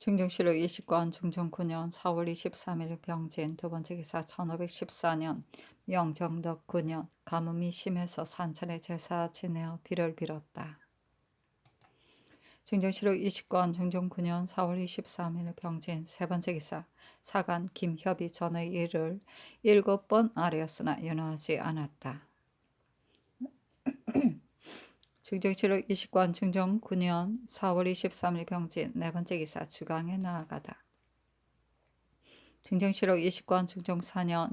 중정실록 29관 중종 9년 4월 23일 병진 두 번째 기사 1514년 영정덕 9년 가뭄이 심해서 산천에 제사 지내어 비를 빌었다. 중정실록 29관 중종 9년 4월 23일 병진 세 번째 기사 사간 김협이 전의 일을 7번 아뢰었으나 연호하지 않았다. 중정실록 29관 중종 9년 4월 23일 병진 네 번째 기사 주강에 나아가다. 중정실록 20권 중종 4년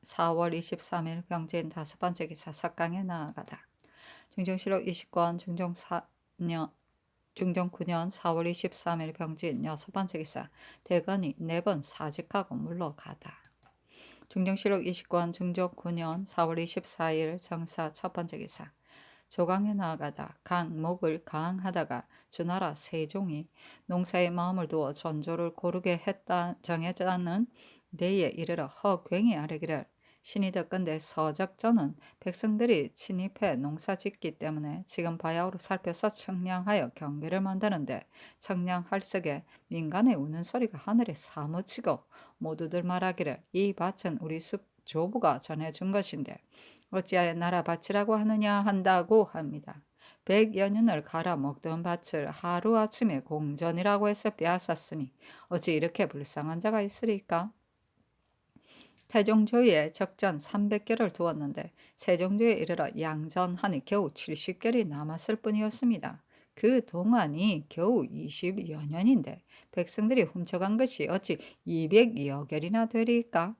4월 23일 병진 다섯 번째 기사 석강에 나아가다. 중정실록 20권 중종 9년 4월 23일 병진 여섯 번째 기사 대건이 4번 사직하고 물러가다. 중정실록 20권 중종 9년 4월 24일 정사 첫 번째 기사 조강에 나아가다 목을 강하다가 주나라 세종이 농사에 마음을 두어 전조를 고르게 했다 정해자는 데에 이르러 허괭이 아뢰기를 신이 듣건대 서적전은 백성들이 침입해 농사 짓기 때문에 지금 바야흐로 살펴서 청량하여 경계를 만드는데 청량할 적에 민간의 우는 소리가 하늘에 사무치고 모두들 말하기를 이 밭은 우리 숲 조부가 전해준 것인데 어찌하여 나라 밭이라고 하느냐 한다고 합니다. 100여 년을 갈아 먹던 밭을 하루아침에 공전이라고 해서 빼앗았으니 어찌 이렇게 불쌍한 자가 있으리까? 태종조에 적전 300개를 두었는데 세종조에 이르러 양전하니 겨우 70개이 남았을 뿐이었습니다. 그 동안이 겨우 20여 년인데 백성들이 훔쳐간 것이 어찌 200여 결이나 되리까?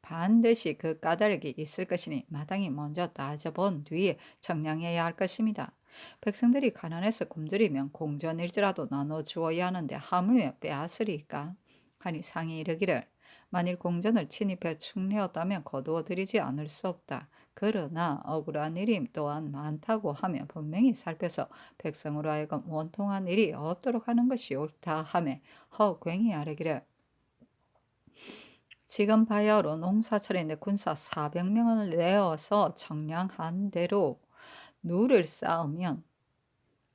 반드시 그 까닭이 있을 것이니 마땅히 먼저 따져본 뒤에 청량해야 할 것입니다. 백성들이 가난해서 굶주리면 공전일지라도 나눠주어야 하는데 하물며 빼앗으리까? 하니 상이 이르기를 만일 공전을 침입해 축내었다면 거두어들이지 않을 수 없다. 그러나 억울한 일이 또한 많다고 하며 분명히 살펴서 백성으로 하여금 원통한 일이 없도록 하는 것이 옳다 하며 허괭이 아뢰기를 지금 바야흐로 농사철인데 군사 400명을 내어서 청량한 대로 누를 쌓으면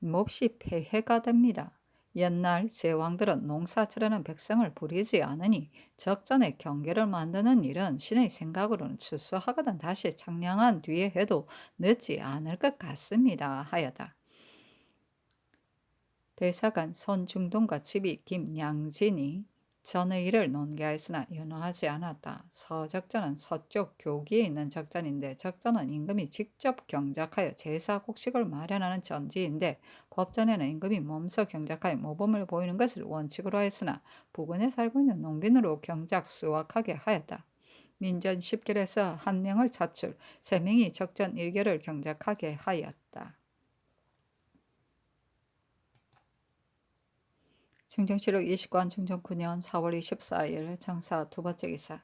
몹시 폐해가 됩니다. 옛날 제왕들은 농사철에는 백성을 부리지 않으니 적전에 경계를 만드는 일은 신의 생각으로는 추수하거든 다시 청량한 뒤에 해도 늦지 않을 것 같습니다 하여다. 대사관 손중동과 집이 김양진이 전의 일을 논계하였으나 연호하지 않았다. 서적전은 서쪽 교기에 있는 적전인데 적전은 임금이 직접 경작하여 제사 곡식을 마련하는 전지인데 법전에는 임금이 몸소 경작하여 모범을 보이는 것을 원칙으로 하였으나 부근에 살고 있는 농민으로 경작 수확하게 하였다. 민전 10결에서 1명을 차출 3명이 적전 1결을 경작하게 하였다. 중정실록 20관 중종 9년 4월 24일 정사 두 번째 기사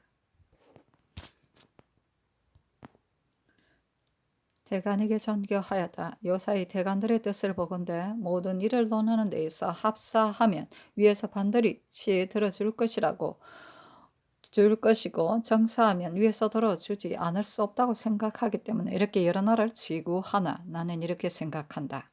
대간에게 전교하였다. 요사이 대간들의 뜻을 보건대 모든 일을 논하는 데 있어 합사하면 위에서 반드시 들어줄 것이고 정사하면 위에서 들어주지 않을 수 없다고 생각하기 때문에 이렇게 여러 나라를 지구하나 나는 이렇게 생각한다.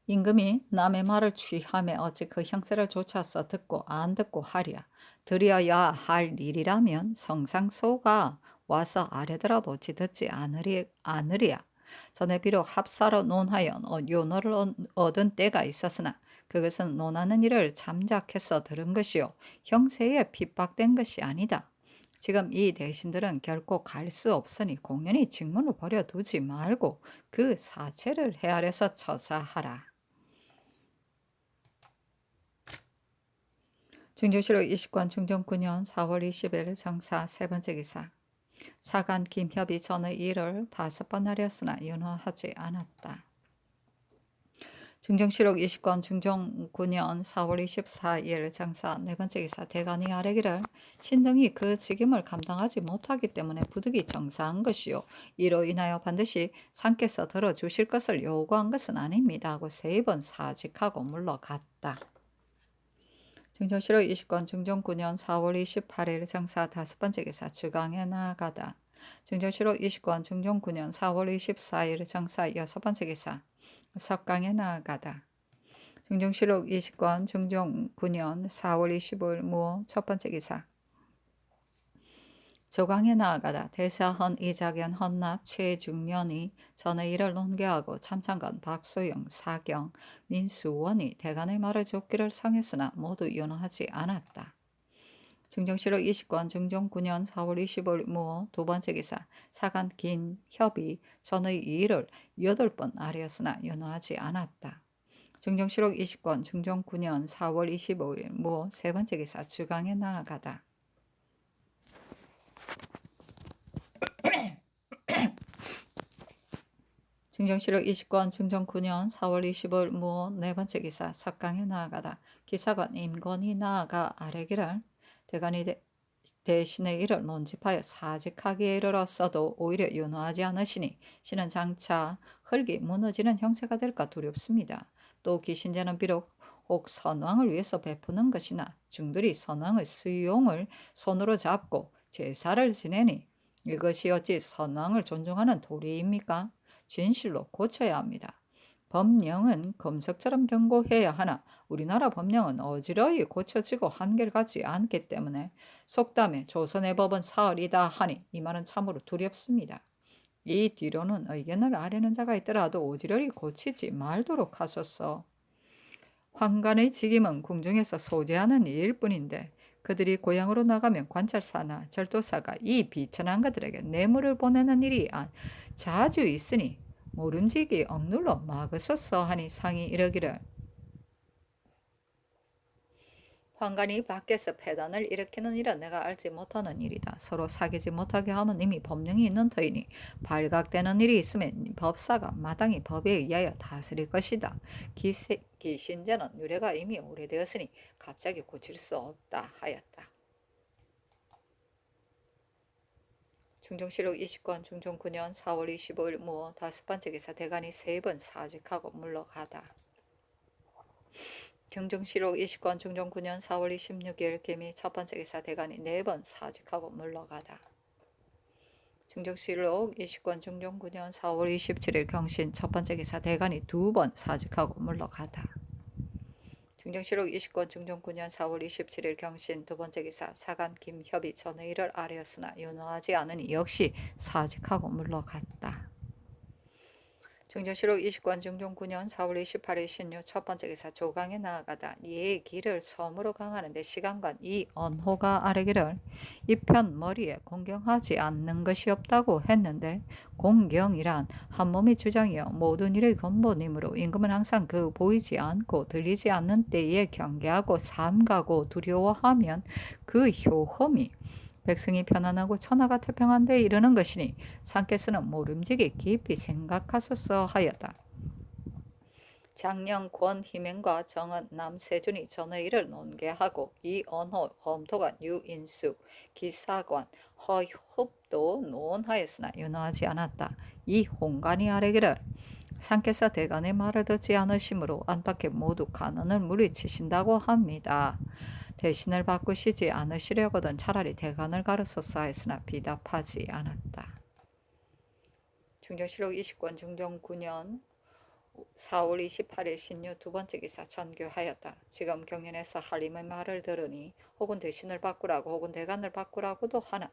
임금이 남의 말을 취하며 어찌 그 형세를 좇아서 듣고 안 듣고 하랴. 드려야 할 일이라면 성상소가 와서 아뢰더라도 어찌 듣지 않으랴. 전에 비록 합사로 논하여 요노를 얻은 때가 있었으나 그것은 논하는 일을 잠작해서 들은 것이요 형세에 핍박된 것이 아니다. 지금 이 대신들은 결코 갈 수 없으니 공연히 직문을 버려두지 말고 그 사체를 헤아려서 처사하라. 중정실록 20권 중종 9년 4월 20일 정사 세 번째 기사 사간 김협이 전의 일을 5번 하렸으나 연호하지 않았다. 중정실록 20권 중종 9년 4월 24일 정사 네 번째 기사 대간이 아뢰기를 신등이 그 직임을 감당하지 못하기 때문에 부득이 정사한 것이요 이로 인하여 반드시 상께서 들어주실 것을 요구한 것은 아닙니다 하고 3번 사직하고 물러갔다. 중정실록 20권 중종 9년 4월 28일 정사 다섯 번째 기사 주강에 나아가다. 증정실록 29권 중종 9년 4월 24일 정사 6번째 기사 석강에 나아가다. 증정실록 20권 중종 9년 4월 25일 무호 첫번째 기사 조강에 나아가다. 대사헌 이작연 헌납 최중년이 전의 일을 논개하고 참찬관 박소영 사경 민수원이 대간의 말을 좁기를 상했으나 모두 윤허하지 않았다. 증정실록 20권 중종 9년 4월 25일 무호 두번째 기사 사간 긴협이 전의 일을 8번 아뢰었으나 윤허하지 않았다. 증정실록 20권 중종 9년 4월 25일 무호 세번째 기사 주강에 나아가다. 증정실록 20권 중종 9년 4월 25일 무호 네번째 기사 석강에 나아가다. 기사관 임건이 나아가 아뢰기를 대간이 대신의 일을 논집하여 사직하기에 이르렀어도 오히려 윤호하지 않으시니 신은 장차 흙이 무너지는 형세가 될까 두렵습니다. 또 기신제는 비록 혹 선왕을 위해서 베푸는 것이나 중들이 선왕의 수용을 손으로 잡고 제사를 지내니 이것이 어찌 선왕을 존중하는 도리입니까? 진실로 고쳐야 합니다. 법령은 금석처럼 경고해야 하나 우리나라 법령은 어지러이 고쳐지고 한계를 갖지 않기 때문에 속담에 조선의 법은 사흘이다 하니 이 말은 참으로 두렵습니다. 이 뒤로는 의견을 아뢰는 자가 있더라도 어지러이 고치지 말도록 하소서. 황관의 직임은 궁중에서 소재하는 일일 뿐인데 그들이 고향으로 나가면 관찰사나 절도사가 이 비천한 그들에게 뇌물을 보내는 일이 자주 있으니 모름지기 억눌러 막으소서 하니 상이 이르기를 황관이 밖에서 폐단을 일으키는 일은 내가 알지 못하는 일이다. 서로 사귀지 못하게 하면 이미 법령이 있는 터이니 발각되는 일이 있으면 법사가 마땅히 법에 의하여 다스릴 것이다. 기신제는 유래가 이미 오래되었으니 갑자기 고칠 수 없다 하였다. 중종실록 20권 중종 9년 4월 25일 무호 다섯번째 기사 대간이 3번 사직하고 물러가다. 중종실록 20권 중종 9년 4월 26일 개미 첫번째 기사 대간이 4번 사직하고 물러가다. 중종실록 20권 중종 9년 4월 27일 경신 첫번째 기사 대간이 2번 사직하고 물러가다. 중종실록 20권 중종 9년 4월 27일 경신 두번째 기사 사간 김협이 전의 일을 아뢰었으나 윤허하지 않으니 역시 사직하고 물러갔다. 중종실록 20권 중종 9년 4월 28일 신유 첫번째 기사 조강에 나아가다. 이의 길을 섬으로 강하는데 시간관 이언호가 아뢰기를 이편 머리에 공경하지 않는 것이 없다고 했는데 공경이란 한 몸의 주장이여 모든 일의 근본이므로 임금은 항상 그 보이지 않고 들리지 않는 때에 경계하고 삼가고 두려워하면 그 효험이 백성이 편안하고 천하가 태평한 데 이르는 것이니 상께서는 모름지기 깊이 생각하소서 하였다. 장령 권희맹과 정은 남세준이 전의 일을 논개하고 이언호 검토관 유인숙 기사관 허흡도 논하였으나 윤허하지 않았다. 이 홍관이 아뢰기를 상께서 대간의 말을 듣지 않으시므로 안팎에 모두 간언을 물리치신다고 합니다. 대신을 바꾸시지 않으시려거든 차라리 대간을 가르소서 하였으나 비답하지 않았다. 중종실록 20권 중종 9년 4월 28일 신유 두번째 기사 전교하였다. 지금 경연에서 한림의 말을 들으니 혹은 대신을 바꾸라고 혹은 대간을 바꾸라고도 하나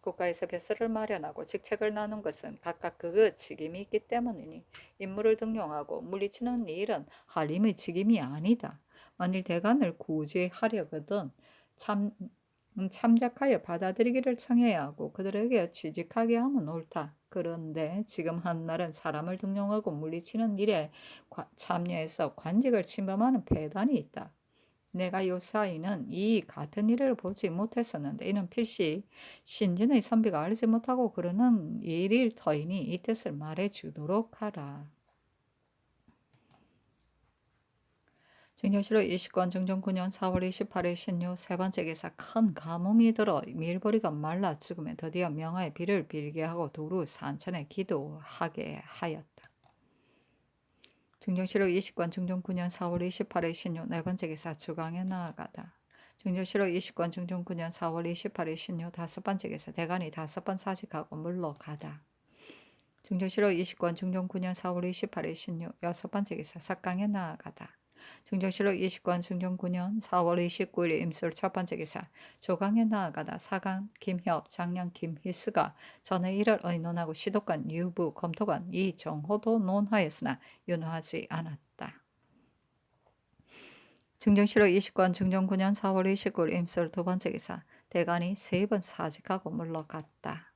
국가에서 벼슬을 마련하고 직책을 나눈 것은 각각 그 직임이 있기 때문이니 인물을 등용하고 물리치는 일은 한림의 직임이 아니다. 만일 대간을 구제하려거든 참작하여 받아들이기를 청해야 하고 그들에게 취직하게 하면 옳다. 그런데 지금 한 말은 사람을 등용하고 물리치는 일에 참여해서 관직을 침범하는 폐단이 있다. 내가 요사이는 이 같은 일을 보지 못했었는데 이는 필시 신진의 선비가 알지 못하고 그러는 일일 터이니 이 뜻을 말해주도록 하라. 증정실록 20권 중종 9년 4월 28일 신유 세번째 기사 큰 가뭄이 들어 밀보리가 말라 죽으며 드디어 명하에 비를 빌게 하고 두루 산천에 기도하게 하였다. 중종실록 20권 중종 9년 4월 28일 신유 네번째 기사 주강에 나아가다. 중조실록 20권 중종 9년 4월 28일 신유 다섯 번째 기사 대간이 5번 사직하고 물러가다. 중조실록 20권 중종 9년 4월 28일 신유 여섯 번째 기사 삭강에 나아가다. 중조실록 20권 중종 9년 4월 29일 임술 첫 번째 기사 조강에 나아가다. 사강 김협 장량 김희수가 전에 이를 의논하고 시도관 유부 검토관 이정호도 논하였으나 윤호하지 않았다. 중정실록 20권 중종 9년 4월 29일 임술 두 번째 기사 대간이 3번 사직하고 물러갔다.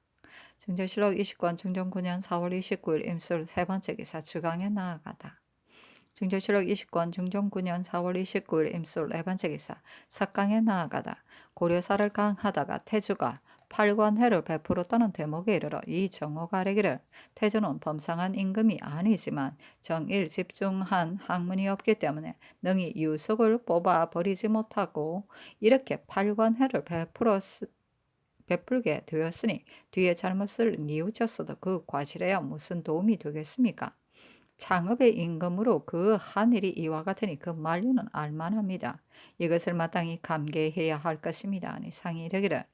중정실록 20권 중종 9년 4월 29일 임술 세 번째 기사 주강에 나아가다. 중조실록 20권 중종 9년 4월 29일 임술 네 번째 기사 석강에 나아가다. 고려사를 강하다가 태주가 팔관회를 베풀었다는 대목에 이르러 이정호가 아뢰기를 태주는 범상한 임금이 아니지만 정일 집중한 학문이 없기 때문에 능히 유속을 뽑아 버리지 못하고 이렇게 팔관회를 베풀게 되었으니 뒤에 잘못을 뉘우쳤어도 그 과실에야 무슨 도움이 되겠습니까? 창업의 임금으로 그 한 일이 이와 같으니 그 만류는 알만합니다. 이것을 마땅히 감개해야 할 것입니다. 아니 상이 이르기를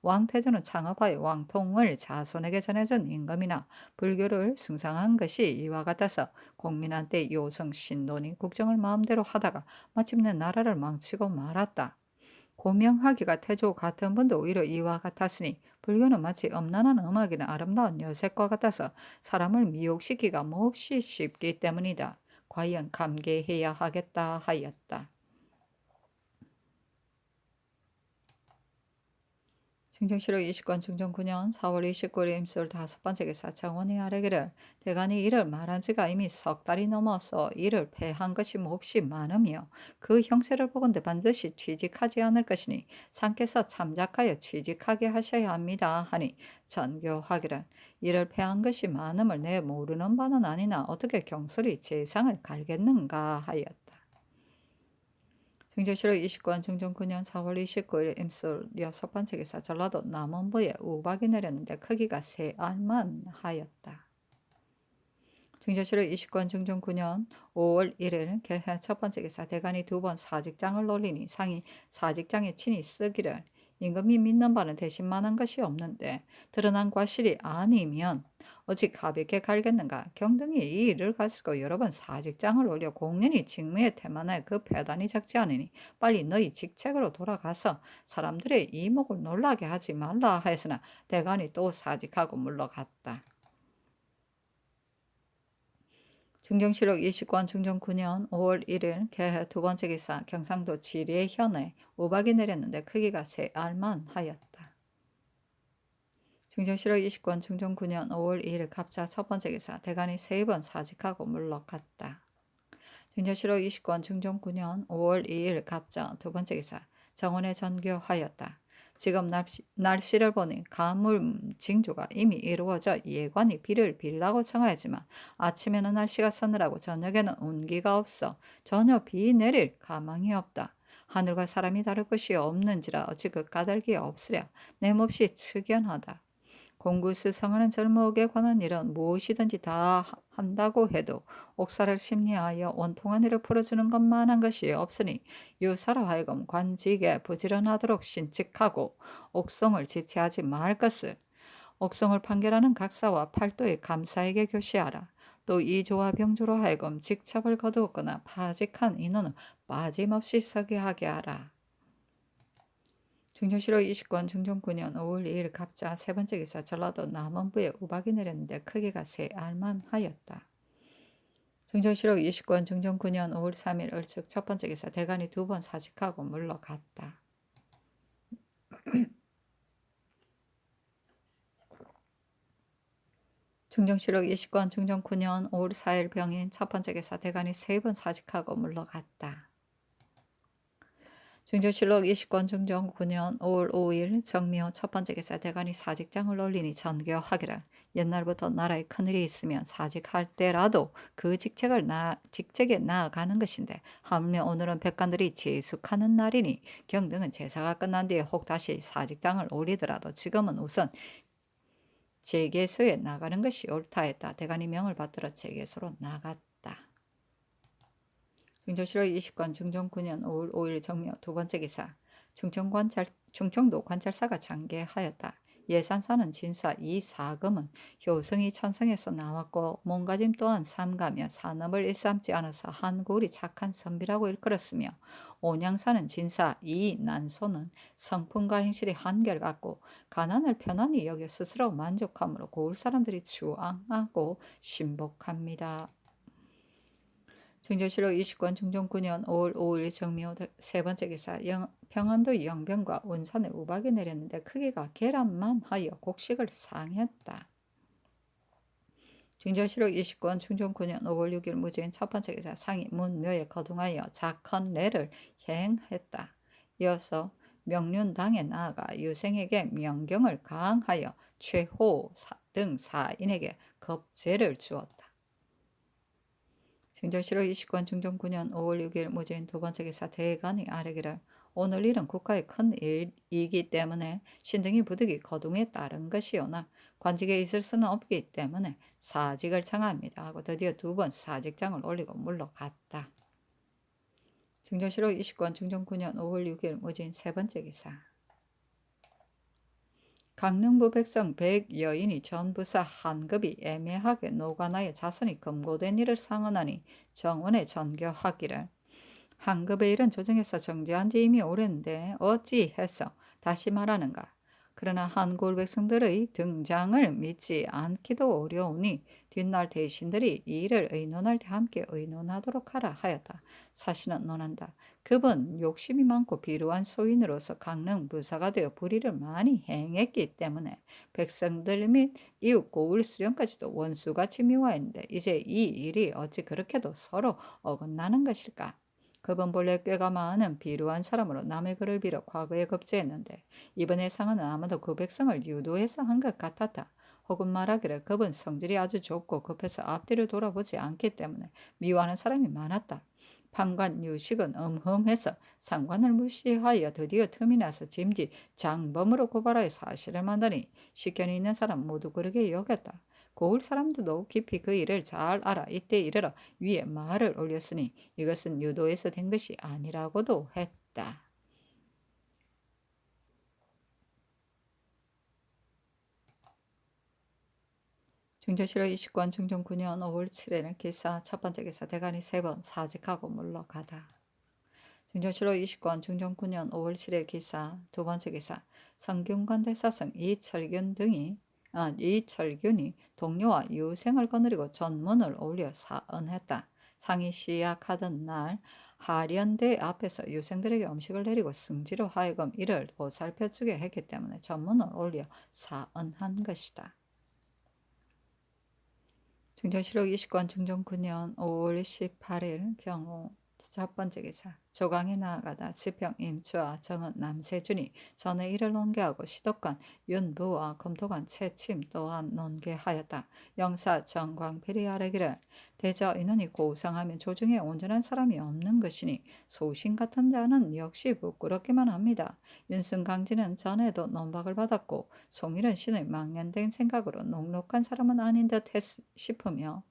왕태조는 창업하여 왕통을 자손에게 전해준 임금이나 불교를 숭상한 것이 이와 같아서 국민한테 요성 신론이 국정을 마음대로 하다가 마침내 나라를 망치고 말았다. 고명하기가 태조 같은 분도 오히려 이와 같았으니 불교는 마치 음란한 음악이나 아름다운 여색과 같아서 사람을 미혹시키기가 몹시 쉽기 때문이다. 과연 감개해야 하겠다 하였다. 중정실록 20권 중종 9년 4월 29일 임술 다섯 번째 기사 정원이 아뢰기를 대간이 이를 말한 지가 이미 석 달이 넘어서 이를 패한 것이 몹시 많으며 그 형세를 보건대 반드시 취직하지 않을 것이니 상께서 참작하여 취직하게 하셔야 합니다 하니 전교하기를 이를 패한 것이 많음을 내 모르는 바는 아니나 어떻게 경솔히 재상을 갈겠는가 하였다. 중조실록 20권 중종 9년 4월 29일 임술 여섯 번째 기사 전라도 남원부에 우박이 내렸는데 크기가 3알만 하였다. 중조실록 20권 중종 9년 5월 1일 개해 첫 번째 기사 대간이 2번 사직장을 놀리니 상이 사직장에 친히 쓰기를 임금이 믿는 바는 대신만한 것이 없는데 드러난 과실이 아니면 어찌 가볍게 갈겠는가. 경등이 이 일을 가지고 여러 번 사직장을 올려 공연히 직무에 태만하여 그 배단이 작지 않으니 빨리 너희 직책으로 돌아가서 사람들의 이목을 놀라게 하지 말라 하였으나 대간이 또 사직하고 물러갔다. 중정실록 20권 중종 9년 5월 1일 개해 두 번째 기사 경상도 지리의 현에 우박이 내렸는데 크기가 3알만 하였다. 중정실록 20권 중종 9년 5월 2일 갑자 첫 번째 기사 대간이 3번 사직하고 물러갔다. 중정실록 20권 중종 9년 5월 2일 갑자 두 번째 기사 정원에 전교하였다. 지금 날씨를 보니 가물 징조가 이미 이루어져 예관이 비를 빌라고 청하였지만 아침에는 날씨가 서늘하고 저녁에는 운기가 없어 전혀 비 내릴 가망이 없다. 하늘과 사람이 다를 것이 없는지라 어찌 그 까닭이 없으랴. 내 몹시 측연하다. 공구수성하는 젊어에게 관한 일은 무엇이든지 다 한다고 해도 옥사를 심리하여 원통한 일을 풀어주는 것만한 것이 없으니 유사로 하여금 관직에 부지런하도록 신칙하고 옥성을 지체하지 말 것을 옥성을 판결하는 각사와 팔도의 감사에게 교시하라. 또 이조와 병조로 하여금 직첩을 거두었거나 파직한 인원은 빠짐없이 서게 하게 하라. 중정실록 20권 중종 9년 5월 2일 갑자 세 번째 기사 전라도 남원부에 우박이 내렸는데 크기가 3알만 하였다. 중정실록 20권 중종 9년 5월 3일 을측 첫 번째 기사 대간이 2번 사직하고 물러갔다. 중정실록 20권 중종 9년 5월 4일 병인 첫 번째 기사 대간이 3번 사직하고 물러갔다. 중조실록 20권 중종 9년 5월 5일 정미호 첫 번째 기사 대간이 사직장을 올리니 전교하기를 옛날부터 나라에 큰일이 있으면 사직할 때라도 그 직책에 나아가는 것인데 하물며 오늘은 백관들이 제숙하는 날이니 경등은 제사가 끝난 뒤에 혹 다시 사직장을 올리더라도 지금은 우선 제계소에 나가는 것이 옳다 했다. 대간이 명을 받들어 제계소로 나갔다. 중조실록 20권 중종 9년 5월 5일 정묘 두 번째 기사 충청도 관찰사가 장계하였다. 예산사는 진사 이 사금은 효성이 천성에서 나왔고 몸가짐 또한 삼가며 산업을 일삼지 않아서 한골이 착한 선비라고 일컬었으며 온양사는 진사 이 난소는 성품과 행실이 한결같고 가난을 편안히 여겨 스스로 만족함으로 고을 사람들이 추앙하고 신복합니다. 증조실록 20권 중종 9년 5월 5일 정미호 세 번째 기사 평안도 영병과 운산에 우박이 내렸는데 크기가 계란만 하여 곡식을 상했다. 증조실록 20권 중종 9년 5월 6일 무죄인 첫 번째 기사 상이 문묘에 거둥하여 작헌례를 행했다. 이어서 명륜당에 나아가 유생에게 명경을 강하여 최호 등 사인에게 겁제를 주었다. 증조실록 20권 중종 9년 5월 6일 무죄인 두 번째 기사 대간이 아뢰기를 오늘 일은 국가의 큰 일이기 때문에 신등이 부득이 거둥에 따른 것이오나 관직에 있을 수는 없기 때문에 사직을 청합니다 하고 드디어 두 번 사직장을 올리고 물러갔다. 증조실록 20권 중종 9년 5월 6일 무죄인 세 번째 기사 강릉부 백성 100여인이 전부사 한급이 애매하게 노관하여 자손이 금고된 일을 상언하니 정원에 전교하기를 한급의 일은 조정에서 정지한 지 이미 오랜데 어찌해서 다시 말하는가. 그러나 한골 백성들의 등장을 믿지 않기도 어려우니 뒷날 대신들이 이 일을 의논할 때 함께 의논하도록 하라 하였다. 사신은 논한다. 급은 욕심이 많고 비루한 소인으로서 강릉 부사가 되어 불의를 많이 행했기 때문에 백성들 및 이웃 고을 수령까지도 원수같이 미워했는데 이제 이 일이 어찌 그렇게도 서로 어긋나는 것일까? 급은 본래 꾀가 많은 비루한 사람으로 남의 글을 빌어 과거에 급제했는데 이번의 상은 아마도 그 백성을 유도해서 한 것 같았다. 혹은 말하기를 급은 성질이 아주 좁고 급해서 앞뒤를 돌아보지 않기 때문에 미워하는 사람이 많았다. 판관 유식은 음흠해서 상관을 무시하여 드디어 틈이 나서 짐짓 장범으로 고발하여 사실을 만다니 식견이 있는 사람 모두 그러게 여겼다. 고을 사람들도 깊이 그 일을 잘 알아 이때 이르러 위에 말을 올렸으니 이것은 유도에서 된 것이 아니라고도 했다. 증조실록 20권 중종 9년 5월 7일 기사 첫 번째 기사 대간이 3번 사직하고 물러가다. 증조실록 20권 중종 9년 5월 7일 기사 두 번째 기사 성균관 대사성 이철균이 동료와 유생을 거느리고 전문을 올려 사언했다. 상이 시약하던 날 하련대 앞에서 유생들에게 음식을 내리고 승지로 하여금 이를 보살펴주게 했기 때문에 전문을 올려 사언한 것이다. 증조실록 20권 중종 9년 5월 18일 경우 첫 번째 기사 조강에 나아가다 지평 임추와 정은 남세준이 전에 이를 논계하고 시독관 윤부와 검토관 채침 또한 논계하였다. 영사 정광필이 아뢰기를 대저 인원이 고상하면 조중에 온전한 사람이 없는 것이니 소신 같은 자는 역시 부끄럽기만 합니다. 윤승강진은 전에도 논박을 받았고 송일은 신의 망연된 생각으로 녹록한 사람은 아닌 듯 싶으며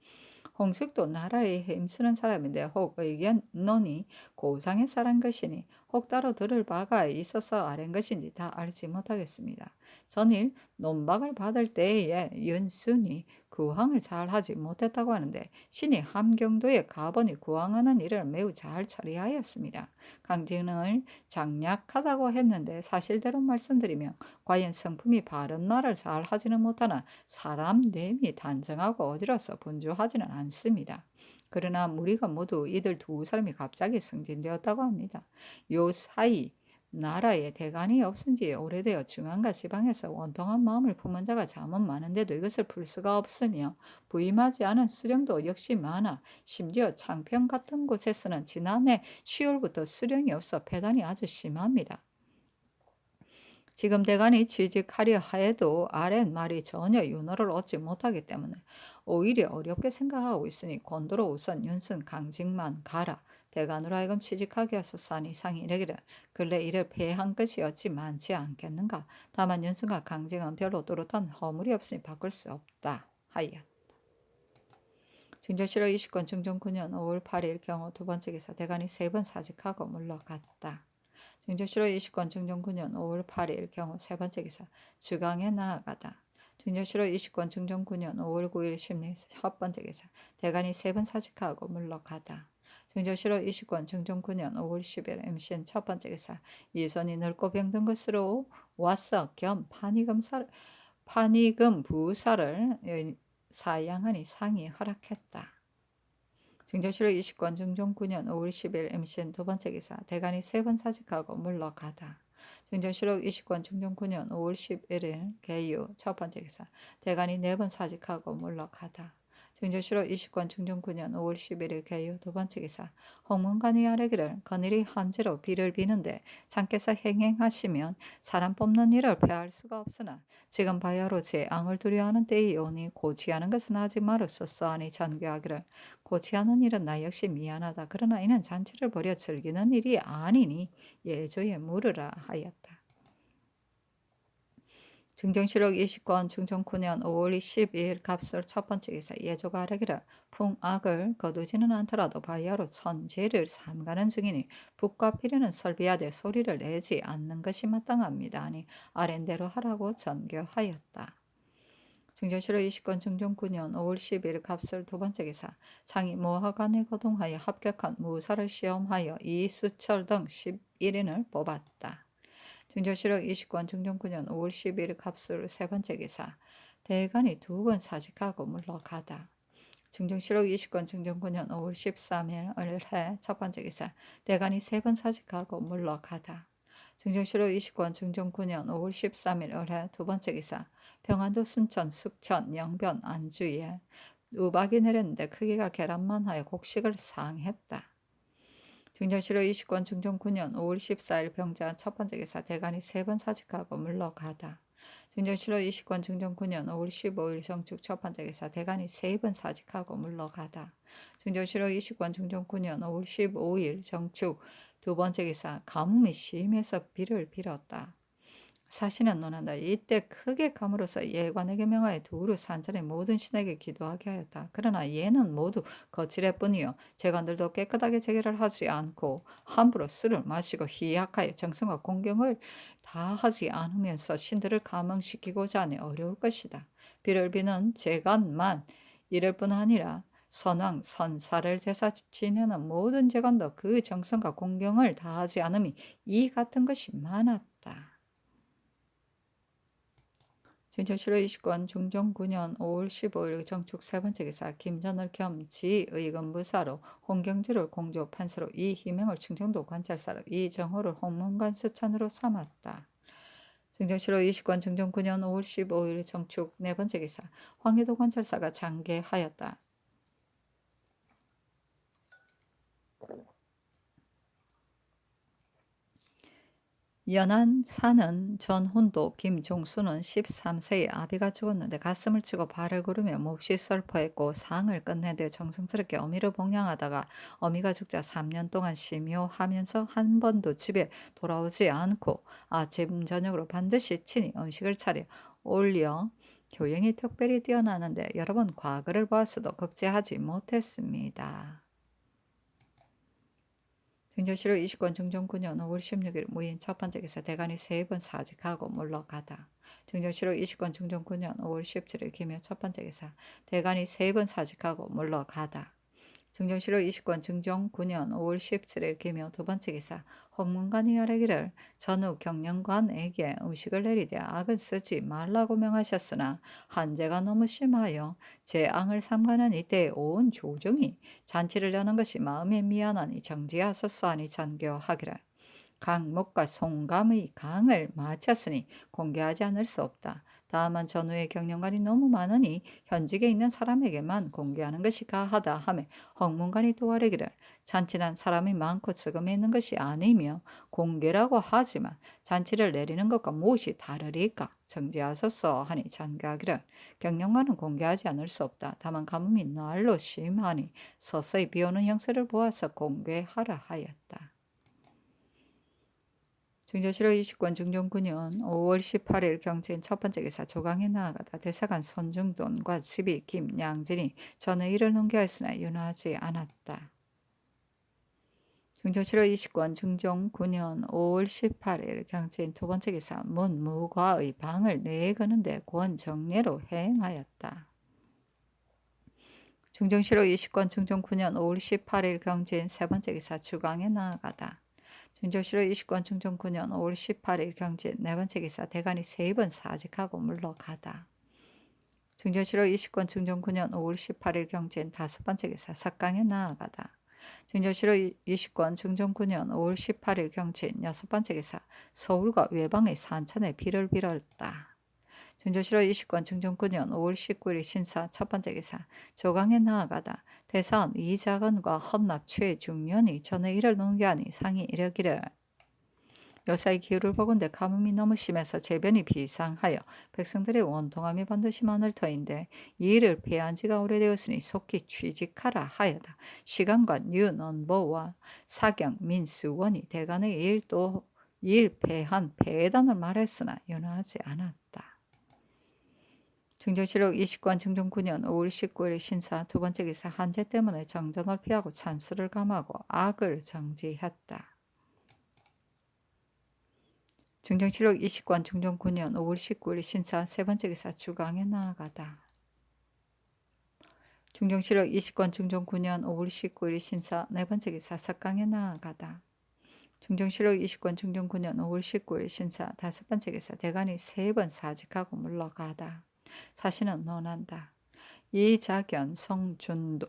홍숙도 나라에 힘쓰는 사람인데 혹 의견론이 고상에 살한 것이니 혹 따로 들을 바가 있어서 아랜 것인지 다 알지 못하겠습니다. 전일 논박을 받을 때에 윤순이 구항을 잘 하지 못했다고 하는데 신이 함경도에 가보니 구항하는 일을 매우 잘 처리하였습니다. 강진을 장약하다고 했는데 사실대로 말씀드리면 과연 성품이 바른 말을 잘 하지는 못하나 사람 됨이 단정하고 어지러서 분주하지는 않습니다. 그러나 무리가 모두 이들 두 사람이 갑자기 승진되었다고 합니다. 요 사이 나라에 대간이 없은 지 오래되어 중앙과 지방에서 원통한 마음을 품은 자가 잠은 많은데도 이것을 풀 수가 없으며 부임하지 않은 수령도 역시 많아 심지어 창평 같은 곳에서는 지난해 10월부터 수령이 없어 폐단이 아주 심합니다. 지금 대간이 취직하려 하여도 아랫말이 전혀 윤호를 얻지 못하기 때문에 오히려 어렵게 생각하고 있으니 곤도로 우선 윤승 강직만 가라. 대간으로 하여금 취직하게 하소 싸니 상이 이르기를 근래 이를 폐한 것이 어찌 많지 않겠는가. 다만 윤승과 강직은 별로 또렷한 허물이 없으니 바꿀 수 없다 하였다. 증조실록 20권 중종 9년 5월 8일 경우 두 번째 기사 대간이 3번 사직하고 물러갔다. 중조실록 20권 중종 9년 5월 8일 경우 세 번째 기사 주강에 나아가다. 중조실록 20권 중종 9년 5월 9일 심리 첫 번째 기사 대간이 세 번 사직하고 물러가다. 중조실록 20권 중종 9년 5월 10일 MCN 첫 번째 기사 이손이 늙고 병든 것으로 왔어 겸 판의금 부사를 사양하니 상이 허락했다. 중조실록 20권 중종 9년 5월 10일 MCN 두 번째 기사 대간이 세 번 사직하고 물러가다. 중조실록 20권 중종 9년 5월 11일 개유 첫 번째 기사 대간이 네 번 사직하고 물러가다. 중조실록 20권 중종 9년 5월 11일 개유 두 번째 기사 홍문관이 아뢰기를 건일이 한제로 비를 비는데 상께서 행행하시면 사람 뽑는 일을 패할 수가 없으나 지금 바야로 제 앙을 두려워하는 때이 오니 고치하는 것은 하지 말았소서 하니 전교하기를 고치하는 일은 나 역시 미안하다. 그러나 이는 잔치를 벌여 즐기는 일이 아니니 예조에 물으라 하였다. 중정실록 20권 중종 9년 5월 12일 갑술 첫 번째 기사 예조가 아뢰기를 풍악을 거두지는 않더라도 바야로 천재를 삼가는 중이니 북과 피리는 설비하되 소리를 내지 않는 것이 마땅합니다. 아니 아랜대로 하라고 전교하였다. 중정실록 20권 중종 9년 5월 10일 갑술 두 번째 기사 상이 모하관에 거동하여 합격한 무사를 시험하여 이수철 등 11인을 뽑았다. 중조실록 20권 중종 9년 5월 10일 갑술 세 번째 기사 대간이 두 번 사직하고 물러가다. 중정실록 20권 중종 9년 5월 13일 을해 첫 번째 기사 대간이 세 번 사직하고 물러가다. 중정실록 20권 중종 9년 5월 13일 을해 두 번째 기사 평안도 순천 숙천 영변 안주에 우박이 내렸는데 크기가 계란만 하여 곡식을 상했다. 중정실록 20권 중종 9년 5월 14일 병자 첫 번째 기사 대간이 세 번 사직하고 물러가다. 중정실록 20권 중종 9년 5월 15일 정축 첫 번째 기사 대간이 세 번 사직하고 물러가다. 중정실록 20권 중종 9년 5월 15일 정축 두 번째 기사 가뭄이 심해서 비를 빌었다. 사신은 논한다. 이때 크게 감으로써 예관에게 명하여 두루 산전의 모든 신에게 기도하게 하였다. 그러나 얘는 모두 거칠애 뿐이요 재관들도 깨끗하게 제결을 하지 않고 함부로 술을 마시고 희약하여 정성과 공경을 다하지 않으면서 신들을 감흥시키고자 하니 어려울 것이다. 비를 비는 재관만 이럴 뿐 아니라 선왕, 선사를 제사 지내는 모든 재관도 그 정성과 공경을 다하지 않음이 이 같은 것이 많았다. 중조실록 20권 중종 9년 5월 15일 정축 세 번째 기사 김전을 겸 지의금부사로 홍경주를 공조 판사로 이희명을 충청도 관찰사로 이정호를 홍문관 수찬으로 삼았다. 중정실록 20권 중종 9년 5월 15일 정축 네 번째 기사 황해도 관찰사가 장계하였다. 연안 사는 전훈도 김종수는 13세에 아비가 죽었는데 가슴을 치고 발을 구르며 몹시 슬퍼했고 상을 끝내되 정성스럽게 어미를 봉양하다가 어미가 죽자 3년 동안 심요하면서 한 번도 집에 돌아오지 않고 아침 저녁으로 반드시 친히 음식을 차려 올려 교양이 특별히 뛰어나는데 여러 번 과거를 보았어도 급제하지 못했습니다. 중조실록 20권 중종 9년 5월 16일 무인 첫 번째 기사 대간이 세 번 사직하고 물러가다. 중조실록 20권 중종 9년 5월 17일 기묘 첫 번째 기사 대간이 세 번 사직하고 물러가다. 중정실록 20권 중종 9년 5월 17일 기묘 두 번째 기사 홍문관이 아뢰기를 전후 경영관에게 음식을 내리되 악은 쓰지 말라고 명하셨으나 한제가 너무 심하여 제 앙을 삼가는 이때에 온 조정이 잔치를 여는 것이 마음에 미안하니 정지하소서 하니 전교하기를 강목과 송감의 강을 마쳤으니 공개하지 않을 수 없다. 다만 전후의 경영관이 너무 많으니 현직에 있는 사람에게만 공개하는 것이 가하다 하며 홍문관이 또 아뢰기를 잔치란 사람이 많고 적음에 있는 것이 아니며 공개라고 하지만 잔치를 내리는 것과 무엇이 다르리까 정지하소서 하니 전교하기를 경영관은 공개하지 않을 수 없다. 다만 가뭄이 날로 심하니 서서히 비오는 형세를 보아서 공개하라 하였다. 중조실록 20권 중종 9년 5월 18일 경진 첫 번째 기사 조강에 나아가다 대사관 손중돈과 집이 김양진이 전의 일을 넘겨했으나 윤하지 않았다. 중종 7월 20권 중종 9년 5월 18일 경진 두 번째 기사 문무과의 방을 내거는데 권정례로 행하였다. 중종 7월 20권 중종 9년 5월 18일 경진 세 번째 기사 주강에 나아가다. 중종 7월 20권 중종 9년 5월 18일 경진 네 번째 기사 대간이 세 번 사직하고 물러가다. 중종 7월 20권 중종 9년 5월 18일 경진 다섯 번째 기사 석강에 나아가다. 중종 7월 20권 중종 9년 5월 18일 경진 여섯 번째 기사 서울과 외방의 산천에 비를 빌었다. 중종 7월 20권 중종 9년 5월 19일 신사 첫 번째 기사 조강에 나아가다. 대사원 이자건과 헌납 최중년이 전에 이를 논개하니 상이 이르기를 요사이 기후를 보건대 가뭄이 너무 심해서 재변이 비상하여 백성들의 원통함이 반드시 많을 터인데 이 일을 폐한 지가 오래되었으니 속히 취직하라 하여다. 시간관 윤언보와 사경 민수원이 대간의 일 폐한 폐단을 말했으나 윤하지 않았다. 중종실록 20권 중종 9년 5월 19일 신사 두 번째 기사 한재 때문에 정전을 피하고 찬수를 감하고 악을 정지했다. 중종실록 20권 중종 9년 5월 19일 신사 세 번째 기사 주강에 나아가다. 중종실록 20권 중종 9년 5월 19일 신사 네 번째 기사 석강에 나아가다. 중종실록 20권 중종 9년 5월 19일 신사 다섯 번째 기사 대간이 세 번 사직하고 물러가다. 사신은 논한다. 이자견, 손중돈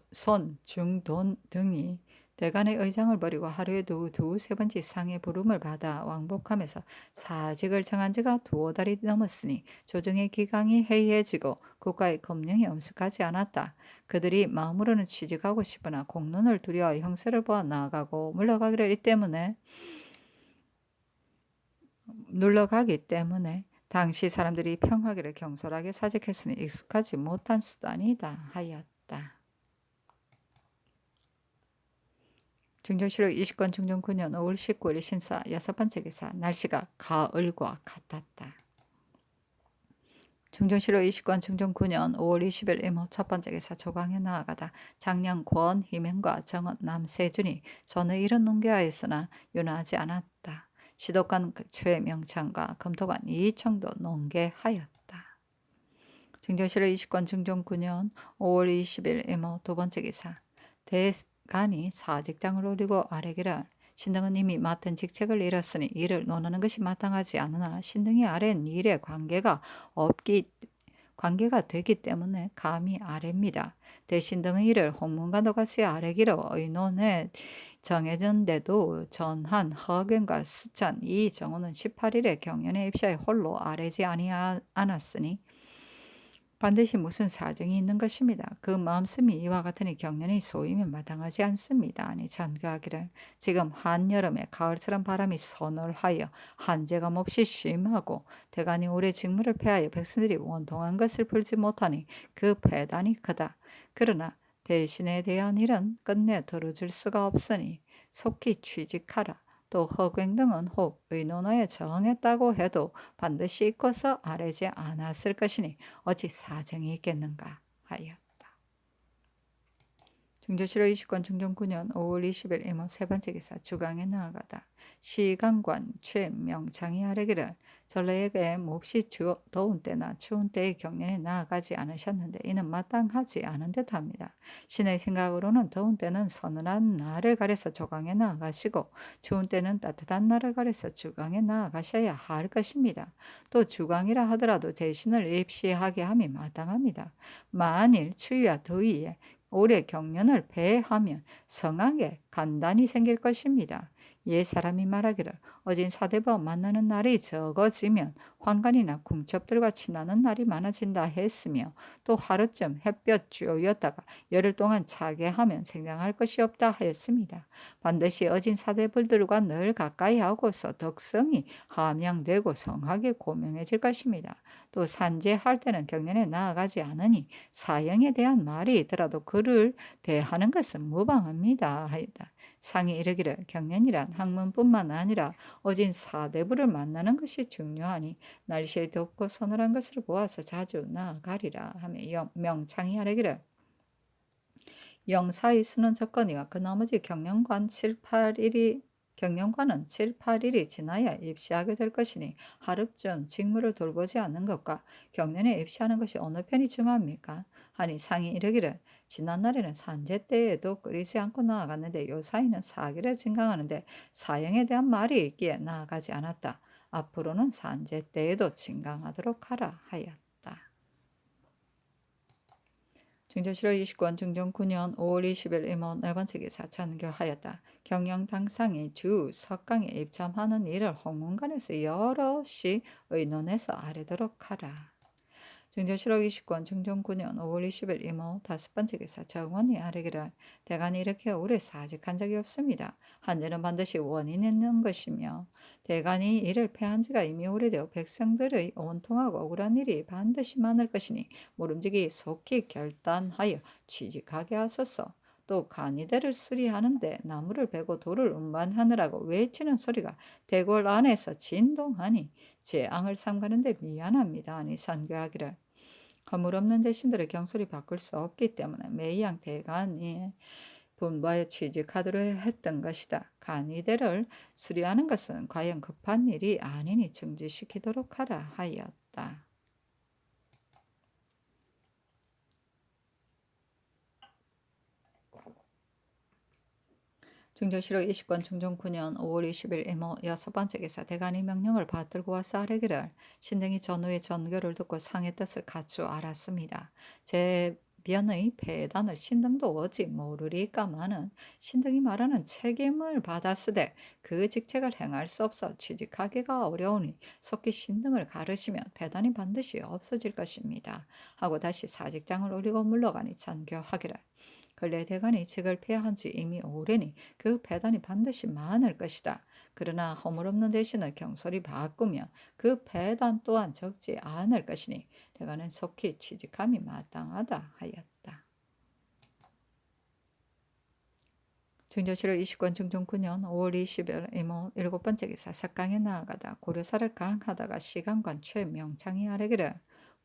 등이 대간의 의장을 버리고 하루에 두세 번째 상의 부름을 받아 왕복하면서 사직을 정한 지가 두어 달이 넘었으니 조정의 기강이 해이해지고 국가의 검령이 엄습하지 않았다. 그들이 마음으로는 취직하고 싶으나 공론을 두려워 형세를 보아 나아가고 물러가기 때문에 당시 사람들이 평하기를 경솔하게 사직했으니 익숙하지 못한 수단이다 하였다. 중종실록 20권 중종 9년 5월 19일 신사 여섯 번째 기사 날씨가 가을과 같았다. 중종실록 20권 중종 9년 5월 20일 임호 첫 번째 기사 조강에 나아가다. 장량 권 희명과 정은 남세준이 전에 이런 논개하였으나 윤하지 않았다. 시독관 최명창과 검토관 이청도 논개하였다. 중종실록 20권 중종 9년 5월 20일 임호 두 번째 기사 대간이 사직장을 올리고 아래기를 신등은 이미 맡은 직책을 잃었으니 이를 논하는 것이 마땅하지 않으나 신등이 아래는 일에 관계가 되기 때문에 감히 아래입니다. 대신등의 일을 홍문관도 같이 아래기로 의논해 정해진데도 전한 허경과 수찬 이 정호는 18일에 경연에 입시하여 홀로 아래지 않았으니 반드시 무슨 사정이 있는 것입니다. 그 마음씀이 이와 같으니 경련이 소임이 마땅하지 않습니다. 아니 전교하기를 지금 한여름에 가을처럼 바람이 서늘하여 한재가 몹시 심하고 대간이 올해 직무를 폐하여 백성들이 원통한 것을 풀지 못하니 그 배단이 크다. 그러나 대신에 대한 일은 끝내 들어줄 수가 없으니 속히 취직하라. 또 허경 등은 혹 의논하에 정했다고 해도 반드시 잊고서 아뢰지 않았을 것이니 어찌 사정이 있겠는가 하였다. 중조실록 20권 중종 9년 5월 20일 임호 세 번째 기사 주강에 나아가다. 시강관 최명창이 아뢰기를 전래에게 몹시 더운 때나 추운 때의 경련에 나아가지 않으셨는데 이는 마땅하지 않은 듯합니다. 신의 생각으로는 더운 때는 서늘한 날을 가려서 조강에 나아가시고 추운 때는 따뜻한 날을 가려서 주강에 나아가셔야 할 것입니다. 또 주강이라 하더라도 대신을 입시하게 함이 마땅합니다. 만일 추위와 더위에 올해 경련을 배하면 성하게 간단히 생길 것입니다. 옛 사람이 말하기를 어진 사대부와 만나는 날이 적어지면 환관이나 궁첩들과 친하는 날이 많아진다 했으며 또 하루쯤 햇볕 쬐었다가 열흘 동안 차게 하면 생장할 것이 없다 하였습니다. 반드시 어진 사대부들과 늘 가까이 하고서 덕성이 함양되고 성하게 고명해질 것입니다. 또 산재할 때는 경련에 나아가지 않으니 사형에 대한 말이 있더라도 그를 대하는 것은 무방합니다 하였다. 상이 이르기를 경련이란 학문뿐만 아니라 어진 사대부를 만나는 것이 중요하니 날씨에 덥고 서늘한 것을 보아서 자주 나아가리라 하며 명창이 아뢰기를 영사의 수는 조건이와 그 나머지 경영관은 7, 8일이 지나야 입시하게 될 것이니 하루쯤 직무를 돌보지 않는 것과 경년에 입시하는 것이 어느 편이 중요합니까? 하니 상이 이르기를 지난날에는 산제 때에도 끓이지 않고 나아갔는데 요사이는 사기를 진강하는데 사형에 대한 말이 있기에 나아가지 않았다. 앞으로는 산제 때에도 진강하도록 하라 하였다. 증조실록 29원 증정 9년 5월 20일 임원 네 번째 기사 전교하였다. 경영 당상이 주 석강에 입참하는 일을 홍문관에서 여럿이 의논해서 아뢰도록 하라. 증조실록 29권 증정 9년 5월 20일 이모 다섯 번째 기사 정원이 아뢰기를 대간이 이렇게 오래 사직한 적이 없습니다. 한 일은 반드시 원인이 있는 것이며 대간이 이를 패한 지가 이미 오래되어 백성들의 온통하고 억울한 일이 반드시 많을 것이니 모름지기 속히 결단하여 취직하게 하소서. 또 간이대를 수리하는데 나무를 베고 돌을 운반하느라고 외치는 소리가 대궐 안에서 진동하니 재앙을 삼가는데 미안합니다. 하니 선교하기를 허물없는 대신들의 경솔이 바꿀 수 없기 때문에 매양 대간이 분부하여 취직하도록 했던 것이다. 간이대를 수리하는 것은 과연 급한 일이 아니니 중지시키도록 하라 하였다. 증조실록 20권 증정 9년 5월 20일 이모 여섯 번째 기사 대간이 명령을 받들고 와서 아뢰기를 신등이 전후의 전교를 듣고 상의 뜻을 갖추 알았습니다. 제 변의 폐단을 신등도 어찌 모르리까마는 신등이 말하는 책임을 받았으되 그 직책을 행할 수 없어 취직하기가 어려우니 속히 신등을 가르치면 폐단이 반드시 없어질 것입니다. 하고 다시 사직장을 올리고 물러가니 전교하기를 근래 대간이 직을 폐한 지 이미 오래니 그 폐단이 반드시 많을 것이다. 그러나 허물없는 대신을 경솔히 바꾸며 그 폐단 또한 적지 않을 것이니 대간은 속히 취직함이 마땅하다 하였다. 증조실록 20권 증정 9년 5월 20일 이모 일곱 번째 기사 석강에 나아가다 고려사를 강하다가 시간관 최명창이 아뢰기를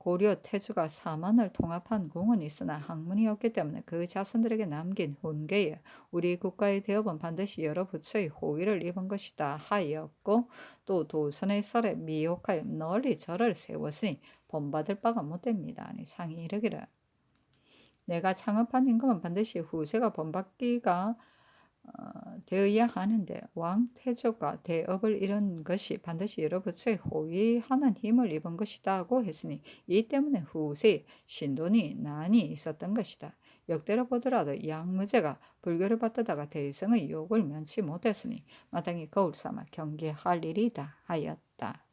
고려 태조가 사만을 통합한 공은 있으나 학문이 없기 때문에 그 자손들에게 남긴 훈계에 우리 국가의 대업은 반드시 여러 부처의 호의를 입은 것이다 하였고 또 도선의 설에 미혹하여 널리 절을 세웠으니 본받을 바가 못됩니다. 아니 상이 이르기를 내가 창업한 임금은 반드시 후세가 본받기가 되어야 하는데 왕 태조가 대업을 이룬 것이 반드시 여러 부처의 호위하는 힘을 입은 것이다고 했으니 이 때문에 후세에 신돈이 난이 있었던 것이다. 역대로 보더라도 양무제가 불교를 받들다가 대성의 욕을 면치 못했으니 마땅히 거울 삼아 경계할 일이다 하였다.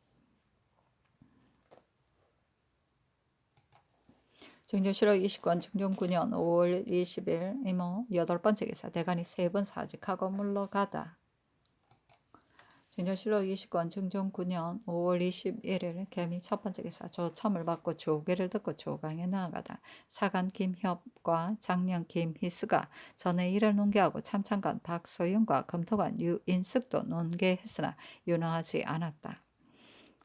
증조실록 20권 증종 9년 5월 20일 이모 여덟 번째 기사 대간이 세 번 사직하고 물러가다. 증조실록 20권 증종 9년 5월 21일 개미 첫 번째 기사 조참을 받고 조계를 듣고 조강에 나아가다. 사간 김협과 장령 김희수가 전에 일을 논계하고 참찬관 박소영과 검토관 유인숙도 논계했으나 윤허하지 않았다.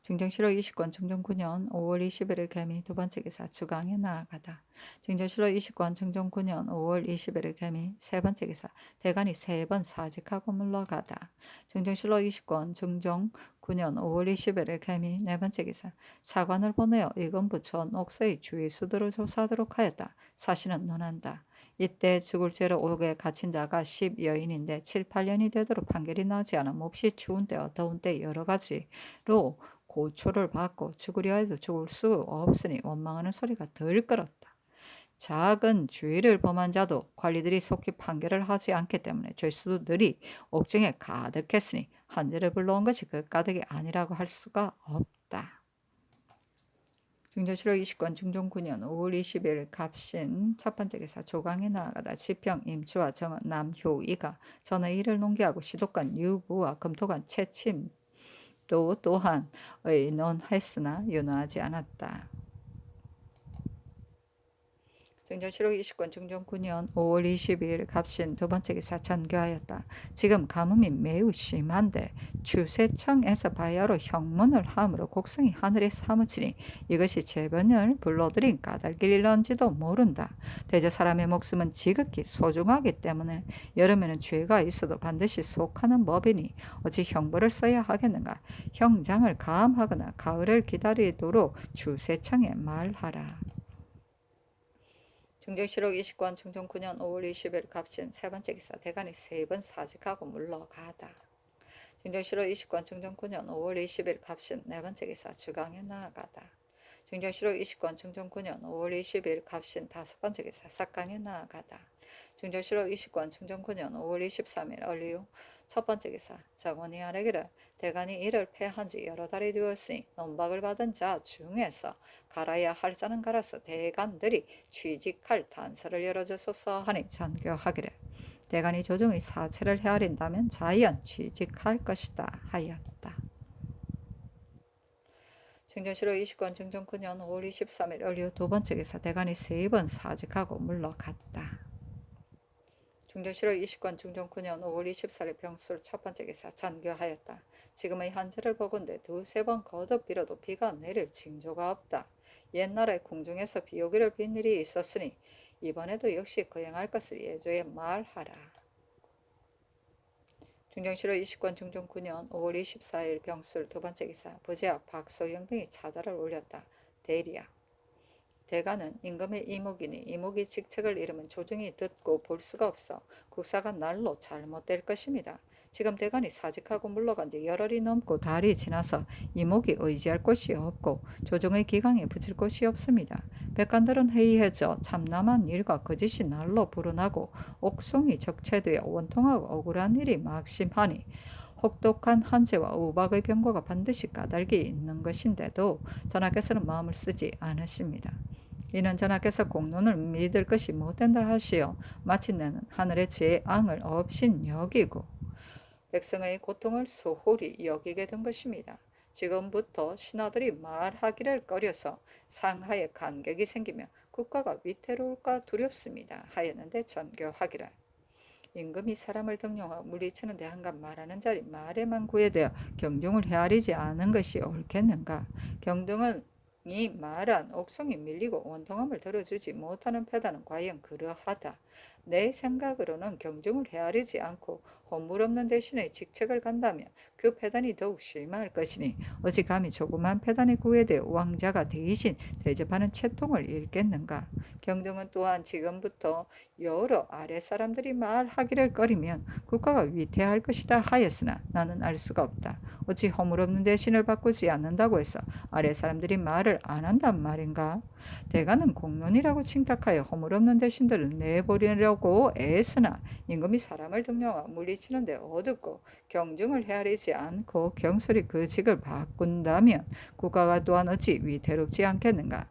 증정실록 20권 증정 9년 5월 21일 개미 두 번째 기사 주강에 나아가다. 증정실록 20권 증정 9년 5월 21일 개미 세 번째 기사 대간이 세 번 사직하고 물러가다. 증정실록 20권 증정 9년 5월 21일 개미 네 번째 기사 사관을 보내어 이건부처 옥서의 주의 수도를 조사하도록 하였다. 사실은 논한다. 이때 죽을 죄로 옥에 갇힌 자가 10여인인데 7, 8년이 되도록 판결이 나지 않아 몹시 추운 때 더운 때 여러 가지로 고초를 받고 죽으려 해도 죽을 수 없으니 원망하는 소리가 덜 끌었다. 작은 죄를 범한 자도 관리들이 속히 판결을 하지 않기 때문에 죄수들이 옥중에 가득했으니 한죄를 불러온 것이 그 가득이 아니라고 할 수가 없다. 증조실록 20권 증종 9년 5월 20일 갑신 첫 번째 기사 조강에 나아가다 지평 임추와 정은 남효이가 전에 이를 농계하고 시독관 유부와 검토관 채침 또한 의논했으나 윤허하지 않았다. 증정실록 20권 중종 9년 5월 22일 갑신 두 번째 기사 전교하였다. 지금 가뭄이 매우 심한데 주세청에서 바야로 형문을 함으로 곡성이 하늘에 사무치니 이것이 제번을 불러들인 까닭일런지도 모른다. 대저 사람의 목숨은 지극히 소중하기 때문에 여름에는 죄가 있어도 반드시 속하는 법이니 어찌 형벌을 써야 하겠는가. 형장을 가함하거나 가을을 기다리도록 주세청에 말하라. 중정실록 20권 중종 9년 5월 20일 갑신 세 번째 기사 대간이 3번 사직하고 물러가다. 중정실록 20권 중종 9년 5월 20일 갑신 네 번째 기사 주강에 나아가다. 중정실록 20권 중종 9년 5월 20일 갑신 다섯 번째 기사 삭강에 나아가다. 중정실록 20권 중종 9년 5월 23일 얼리우 첫 번째 기사 장원이 아래기를 대간이 이를 패한 지 여러 달이 되었으니 논박을 받은 자 중에서 갈아야 할 자는 갈아서 대간들이 취직할 단서를 열어주소서 하니 전교하기를 대간이 조정의 사체를 헤아린다면 자연 취직할 것이다 하였다. 중정실록 20권 중종 9년 5월 23일 얼리우 두 번째 기사 대간이 3번 사직하고 물러갔다. 중정실록 20권 중종 9년 5월 24일 병술 첫 번째 기사 전교하였다. 지금의 현재를 보건대 두세 번 거듭 빌어도 비가 내릴 징조가 없다. 옛날에 궁중에서 비 오기를 빈 일이 있었으니 이번에도 역시 거행할 것을 예조에 말하라. 중정실록 20권 중종 9년 5월 24일 병술 두 번째 기사 부제학 박소영 등이 차자를 올렸다. 대리야. 대가는 임금의 이목이니 이목이 직책을 잃으면 조정이 듣고 볼 수가 없어 국사가 날로 잘못될 것입니다. 지금 대간이 사직하고 물러간 지 열흘이 넘고 달이 지나서 이목이 의지할 곳이 없고 조정의 기강에 붙일 곳이 없습니다. 백관들은 해이해져 참남한 일과 거짓이 날로 불어나고 옥송이 적체되어 원통하고 억울한 일이 막심하니 혹독한 한재와 우박의 병거가 반드시 까닭이 있는 것인데도 전하께서는 마음을 쓰지 않으십니다. 이는 전하께서 공론을 믿을 것이 못된다 하시어 마침내는 하늘의 재앙을 없인 여기고 백성의 고통을 소홀히 여기게 된 것입니다. 지금부터 신하들이 말하기를 꺼려서 상하에 간격이 생기며 국가가 위태로울까 두렵습니다 하였는데 전교하기를 임금이 사람을 등용하고 물리치는데 한간 말하는 자리 말에만 구애되어 경중을 헤아리지 않은 것이 옳겠는가. 경등은 이 말한 옥성이 밀리고 원통함을 들어주지 못하는 패단은 과연 그러하다. 내 생각으로는 경중을 헤아리지 않고 허물 없는 대신에 직책을 간다면 그 패단이 더욱 심할 것이니 어찌 감히 조그만 패단에 구애되어 왕자가 대신 대접하는 채통을 잃겠는가. 경등은 또한 지금부터 여러 아랫사람들이 말하기를 꺼리면 국가가 위태할 것이다 하였으나 나는 알 수가 없다. 어찌 허물없는 대신을 바꾸지 않는다고 해서 아랫사람들이 말을 안 한단 말인가? 대가는 공론이라고 칭탁하여 허물없는 대신들을 내버리려고 애쓰나 임금이 사람을 등용하고 물리치는데 어둡고 경중을 헤아리지 않고 경솔히 그 직을 바꾼다면 국가가 또한 어찌 위태롭지 않겠는가?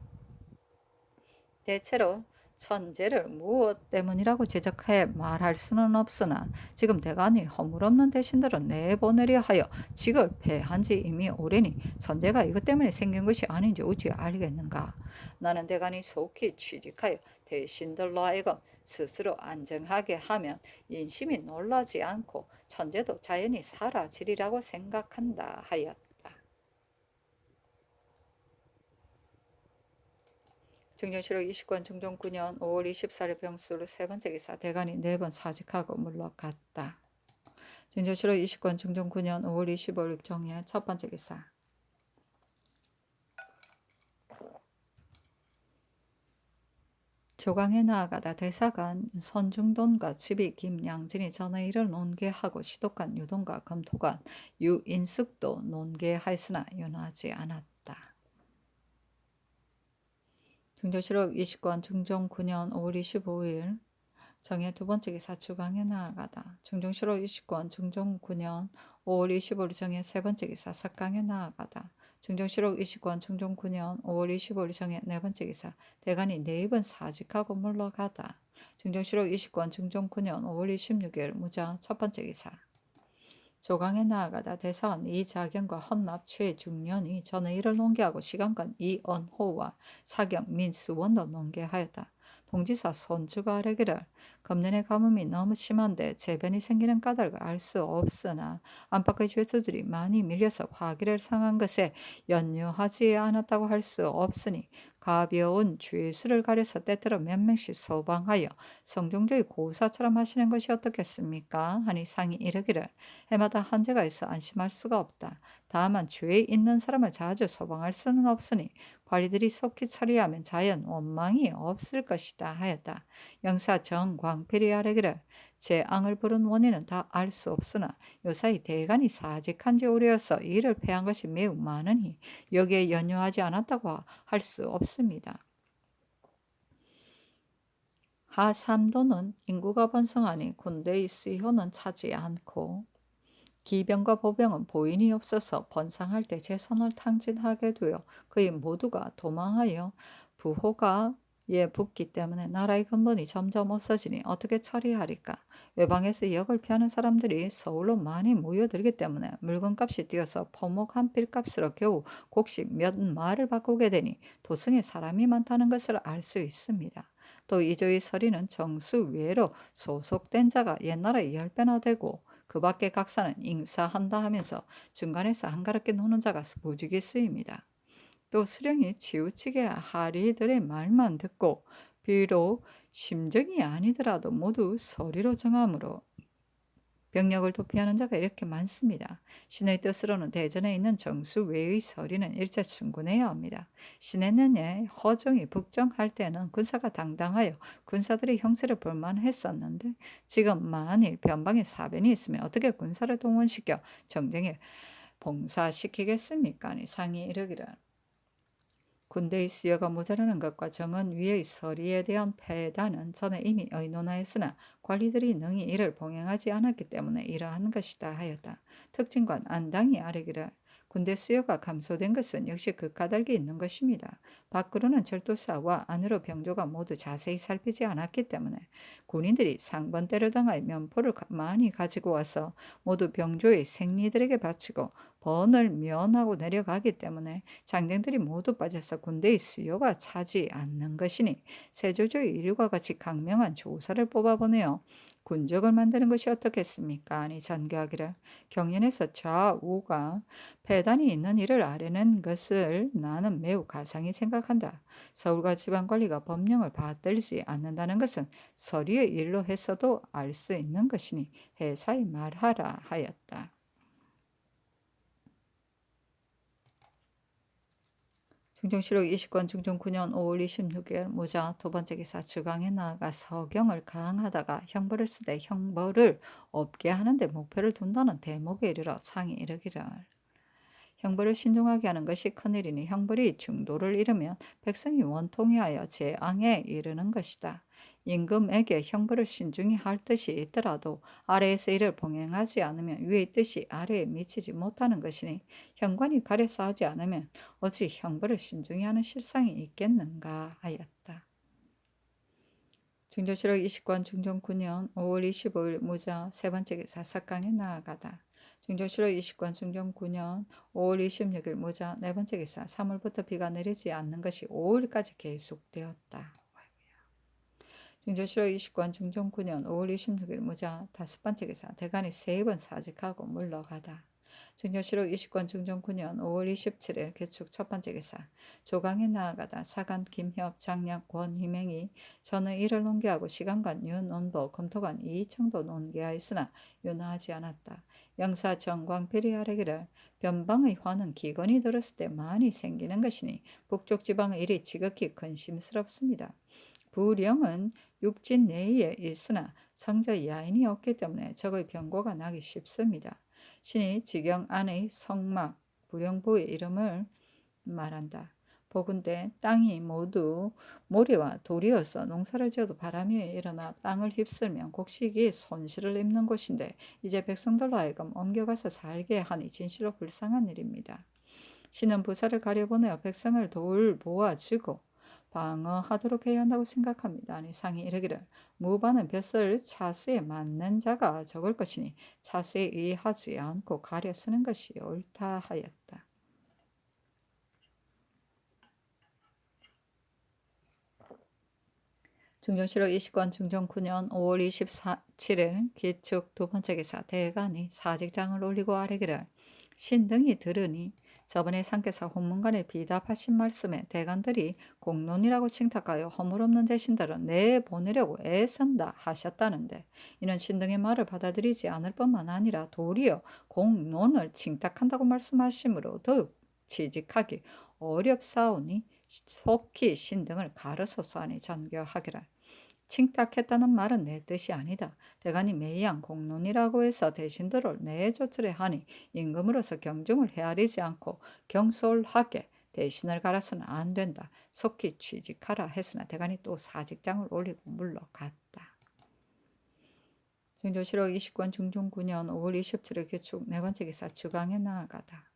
대체로 천재를 무엇 때문이라고 지적해 말할 수는 없으나 지금 대간이 허물없는 대신들을 내보내려 하여 직을 패한 지 이미 오래니 천재가 이것 때문에 생긴 것이 아닌지 어찌 알겠는가. 나는 대간이 속히 취직하여 대신들로 하여금 스스로 안정하게 하면 인심이 놀라지 않고 천재도 자연히 사라지리라고 생각한다 하였다. 중정실록 20권 중종 9년 5월 24일 병수로 세 번째 기사 대간이 4번 사직하고 물러갔다. 중정실록 20권 중종 9년 5월 25일 정예 첫 번째 기사 조강에 나아가다 대사관 선중돈과 집이 김양진이 전의 일을 논계하고 시독관 유동과 검토관 유인숙도 논계하였으나 윤하지 않았다. 중정실록 20권 중종 9년 5월 25일 정예 두 번째 기사 주강에 나아가다. 중정실록 20권 중종 9년 5월 25일 정예 세 번째 기사 석강에 나아가다. 중정실록 20권 중종 9년 5월 25일 정예 네 번째 기사 대간이 4번 사직하고 물러가다. 중정실록 20권 중종 9년 5월 26일 무자 첫 번째 기사 조강에 나아가다 대사관 이자경과 헌납 최중년이 전의 일을 논계하고 시간관 이언호와 사경 민수원도 논계하였다. 봉지사 손주가 아뢰기를 금년의 가뭄이 너무 심한데 재변이 생기는 까닭을 알 수 없으나 안팎의 죄수들이 많이 밀려서 화기를 상한 것에 연유하지 않았다고 할 수 없으니 가벼운 죄수를 가려서 때때로 몇 명씩 소방하여 성종조의 고사처럼 하시는 것이 어떻겠습니까? 하니 상이 이르기를 해마다 한제가 있어 안심할 수가 없다. 다만 죄 있는 사람을 자주 소방할 수는 없으니 관리들이 속히 처리하면 자연 원망이 없을 것이다 하였다. 영사 정광필이 아뢰기를 재앙을 부른 원인은 다 알 수 없으나 요사이 대간이 사직한지 오래여서 이를 패한 것이 매우 많으니 여기에 연유하지 않았다고 할 수 없습니다. 하삼도는 인구가 번성하니 군대의 수요는 차지 않고 기병과 보병은 보인이 없어서 번성할 때 재선을 탕진하게 되어 그의 모두가 도망하여 부호가 붙기 때문에 나라의 근본이 점점 없어지니 어떻게 처리하리까? 외방에서 역을 피하는 사람들이 서울로 많이 모여들기 때문에 물건값이 뛰어서 포목 한 필값으로 겨우 곡식 몇 마를 바꾸게 되니 도성에 사람이 많다는 것을 알 수 있습니다. 또 이조의 서리는 정수 외로 소속된 자가 옛날에 10배나 되고 그 밖에 각사는 인사한다 하면서 중간에서 한가롭게 노는 자가 무지개 쓰입니다. 또 수령이 치우치게 하리들의 말만 듣고 비록 심정이 아니더라도 모두 서리로 정하므로 병력을 도피하는 자가 이렇게 많습니다. 신의 뜻으로는 대전에 있는 정수 외의 서리는 일제 충군해야 합니다. 신의 년에 허종이 북정할 때는 군사가 당당하여 군사들이 형세를 볼만했었는데 지금 만일 변방에 사변이 있으면 어떻게 군사를 동원시켜 정쟁에 봉사시키겠습니까? 아니 상이 이르기를 군대의 수요가 모자라는 것과 정원 위의 서리에 대한 폐단은 전에 이미 의논하였으나 관리들이 능히 이를 봉행하지 않았기 때문에 이러한 것이다 하였다. 특징관 안당이 아뢰기를 군대 수요가 감소된 것은 역시 그 까닭이 있는 것입니다. 밖으로는 절도사와 안으로 병조가 모두 자세히 살피지 않았기 때문에 군인들이 상번대를 당하여 면포를 많이 가지고 와서 모두 병조의 생리들에게 바치고 번을 면하고 내려가기 때문에 장병들이 모두 빠져서 군대의 수요가 차지 않는 것이니 세조조의 일과 같이 강명한 조사를 뽑아보내어 군적을 만드는 것이 어떻겠습니까? 아니 전교하기를 경연에서 좌우가 패단이 있는 일을 아뢰는 것을 나는 매우 가상히 생각한다. 서울과 지방관리가 법령을 받들지 않는다는 것은 서리의 일로 해서도 알 수 있는 것이니 해사히 말하라 하였다. 중종실록 20권 중종 9년 5월 26일 무자 두 번째 기사 주강에 나아가 서경을 강하다가 형벌을 쓰되 형벌을 없게 하는데 목표를 둔다는 대목에 이르러 상이 이르기를 형벌을 신중하게 하는 것이 큰일이니 형벌이 중도를 이르면 백성이 원통해하여 재앙에 이르는 것이다. 임금에게 형벌을 신중히 할 뜻이 있더라도 아래에서 이를 봉행하지 않으면 위의 뜻이 아래에 미치지 못하는 것이니 현관이 가려서 하지 않으면 어찌 형벌을 신중히 하는 실상이 있겠는가 하였다. 중조실록 20권 중종 9년 5월 25일 무자 세 번째 기사 석강에 나아가다. 중조실록 20권 중종 9년 5월 26일 무자 네 번째 기사 3월부터 비가 내리지 않는 것이 5일까지 계속되었다. 중조실록 20권 중종 9년 5월 26일 무자 다섯 번째 기사 대간이 3번 사직하고 물러가다. 중조실록 20권 중종 9년 5월 27일 개축 첫 번째 기사 조강에 나아가다 사간 김협 장략 권희맹이 전의 일을 논계하고 시간관 윤원보 검토관 이청도 논계하였으나 윤하지 않았다. 영사 정광필이 아뢰기를 변방의 화는 기근이 들었을 때 많이 생기는 것이니 북쪽 지방의 일이 지극히 근심스럽습니다. 부령은 육진 내에 있으나 성자 야인이 없기 때문에 적의 병고가 나기 쉽습니다. 신이 지경 안의 성막 부령부의 이름을 말한다. 보건대 땅이 모두 모래와 돌이어서 농사를 지어도 바람이 일어나 땅을 휩쓸면 곡식이 손실을 입는 곳인데 이제 백성들로 하여금 옮겨가서 살게 하니 진실로 불쌍한 일입니다. 신은 부사를 가려보내어 백성을 돌보아주고 방어하도록 해야 한다고 생각합니다. 아니 상이 이르기를 무반은 벼슬 차스에 맞는 자가 적을 것이니 차스에 의하지 않고 가려 쓰는 것이 옳다 하였다. 중정실록 20권 중정 9년 5월 27일 기축 두 번째 기사 대간이 사직장을 올리고 아뢰기를 신등이 들으니 저번에 상께서 혼문관에 비답하신 말씀에 대간들이 공론이라고 칭탁하여 허물없는 대신들은 내보내려고 애쓴다 하셨다는데 이는 신등의 말을 받아들이지 않을 뿐만 아니라 도리어 공론을 칭탁한다고 말씀하시므로 더욱 취직하기 어렵사오니 속히 신등을 가르소서 하니 전교하기를 칭탁했다는 말은 내 뜻이 아니다. 대간이 매양 공론이라고 해서 대신들을 내조치려 하니 임금으로서 경중을 헤아리지 않고 경솔하게 대신을 갈아서는 안 된다. 속히 취직하라 했으나 대간이 또 사직장을 올리고 물러갔다. 중조실록 20권 중종 9년 5월 27일 기축 네 번째 기사 주강에 나아가다.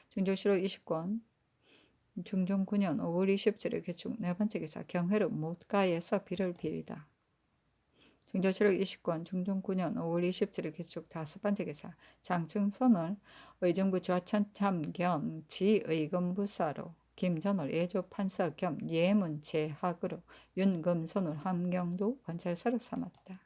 중조실록 20권 중종 9년 5월 27일 기축 네 번째 기사 경회를 못가에서 비를 빌이다. 중조실록 20권 중종 9년 5월 27일 기축 다섯 번째 기사 장충선을 의정부 좌천참 겸 지의금부사로 김전을 예조 판사 겸 예문 제학으로 윤금선을 함경도 관찰사로 삼았다.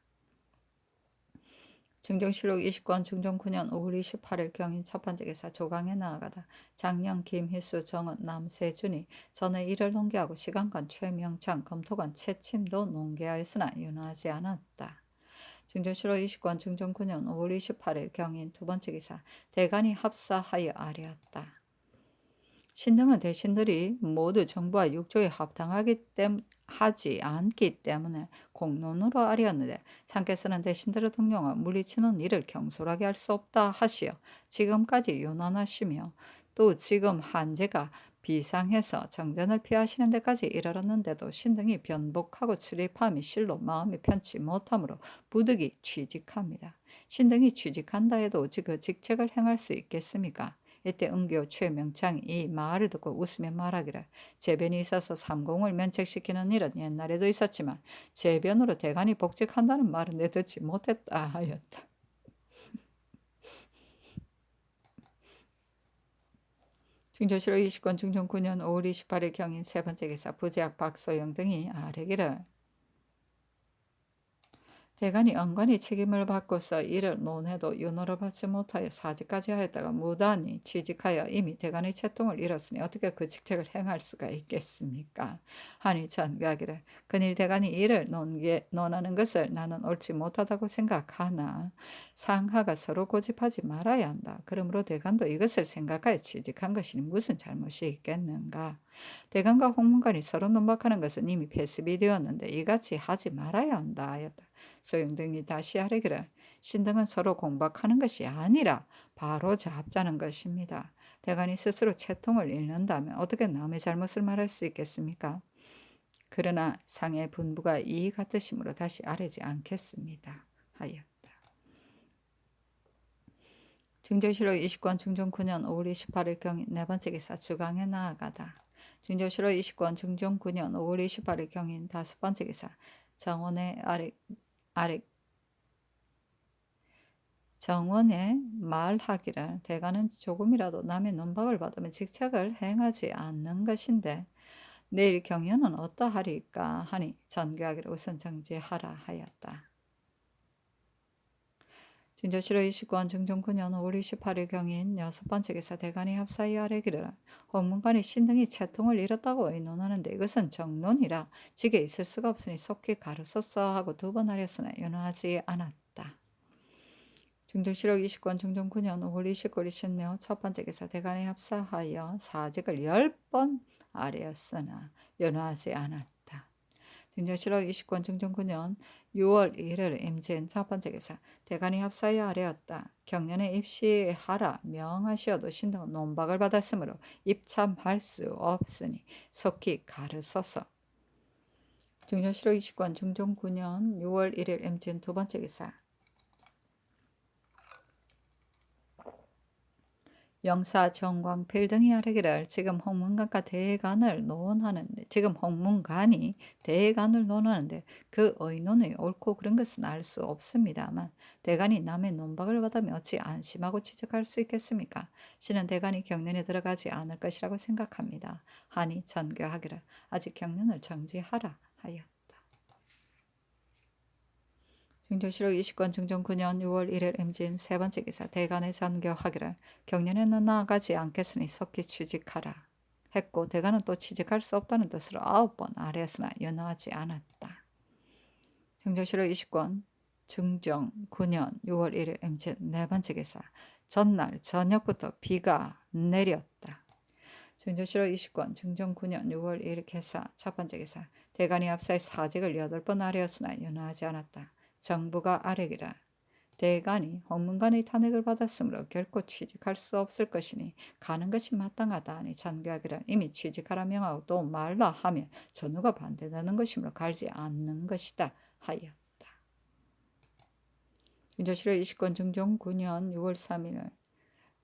중정실록 20권 중종 9년 5월 28일 경인 첫 번째 기사 조강에 나아가다 장령 김희수 정은 남세준이 전에 일을 농계하고 시간관 최명창 검토관 채침도 농계하였으나 윤하지 않았다. 중정실록 20권 중종 9년 5월 28일 경인 두 번째 기사 대간이 합사하여 아뢰었다. 신등은 대신들이 모두 정부와 육조에 하지 않기 때문에 공론으로 아뢰었는데 상께서는 대신들을 등용하여 물리치는 일을 경솔하게 할 수 없다 하시어 지금까지 윤언하시며 또 지금 한제가 비상해서 정전을 피하시는 데까지 이르렀는데도 신등이 변복하고 출입함이 실로 마음이 편치 못하므로 부득이 취직합니다. 신등이 취직한다 해도 어찌 그 직책을 행할 수 있겠습니까? 이때 은교 최명창이 이 말을 듣고 웃으며 말하기를 재변이 있어서 삼공을 면책시키는 일은 옛날에도 있었지만 재변으로 대간이 복직한다는 말은 내 듣지 못했다 하였다. 중조실록 20권 중종 9년 5월 28일 경인 세 번째 기사 부제학 박소영 등이 아뢰기를 대간이 언간히 책임을 받고서 이를 논해도 윤호를 받지 못하여 사직까지 하였다가 무단히 취직하여 이미 대간의 채통을 잃었으니 어떻게 그 직책을 행할 수가 있겠습니까? 하니 전가기를 그일 대간이 이를 논하는 것을 나는 옳지 못하다고 생각하나 상하가 서로 고집하지 말아야 한다. 그러므로 대간도 이것을 생각하여 취직한 것이니 무슨 잘못이 있겠는가? 대간과 홍문관이 서로 논박하는 것은 이미 패습이 되었는데 이같이 하지 말아야 한다 하였다. 소영 등이 다시 아뢰기를 신등은 서로 공박하는 것이 아니라 바로 잡자는 것입니다. 대간이 스스로 채통을 잃는다면 어떻게 남의 잘못을 말할 수 있겠습니까? 그러나 상의 분부가 이 같으심으로 다시 아뢰지 않겠습니다. 하였다. 중조실록 20권 중종 9년 5월 28일 경인 네 번째 기사 주강에 나아가다. 중조실록 20권 중종 9년 5월 28일 경인 다섯 번째 기사 정원의 정원에 말하기를 대가는 조금이라도 남의 논박을 받으면 직책을 행하지 않는 것인데 내일 경연은 어떠하리까 하니 전교하기를 우선 정지하라 하였다. 중조실록 29권 중종 9년 5월 28일 경인 여섯 번째 기사 대간이 합사하여 아뢰기를 홍문관이 신등이 채통을 잃었다고 의논하는데 이것은 정론이라 직에 있을 수가 없으니 속히 가르소서 하고 두 번 하였으나 윤하지 않았다. 중정실록 20권 중종 9년 5월 29일 신묘 첫 번째 기사 대간에 합사하여 사직을 10번 아뢰었으나 연호하지 않았다. 중정실록 20권 중종 9년 6월 1일 임진 첫 번째 기사 대간이 합사하여 아뢰었다. 경년에 입시하라 명하시어도 신등은 논박을 받았으므로 입참할 수 없으니 속히 가르소서. 중정실록 20권 중종 9년 6월 1일 임진 두 번째 기사 영사 정광필 등이 아뢰기를 지금 홍문관과 대간을 논하는데 홍문관이 대간을 논하는데 그 의논이 옳고 그른 것은 알 수 없습니다만 대간이 남의 논박을 받으면 어찌 안심하고 취직할 수 있겠습니까? 신은 대간이 경련에 들어가지 않을 것이라고 생각합니다. 하니 전교하기를 아직 경련을 정지하라 하였다. 증조실록 20권 증정 9년 6월 1일 임진 세 번째 기사 대간의 잔교하기를 경년에는 나아가지 않겠으니 속히 취직하라 했고 대간은 또 취직할 수 없다는 뜻으로 9번 아뢰었으나 연호하지 않았다. 증조실록 20권 증정 9년 6월 1일 임진 네 번째 기사 전날 저녁부터 비가 내렸다. 증조실록 20권 증정 9년 6월 1일 기사 첫 번째 기사 대간이 앞사의 사직을 8번 아뢰었으나 연호하지 않았다. 정부가 아뢰기라 대간이 홍문관의 탄핵을 받았으므로 결코 취직할 수 없을 것이니 가는 것이 마땅하다 하니 잔교하기를 이미 취직하라 명하고 또 말라 하면 전우가 반대되는 것이므로 갈지 않는 것이다 하였다. 윤조실록 20권 증정 9년 6월 3일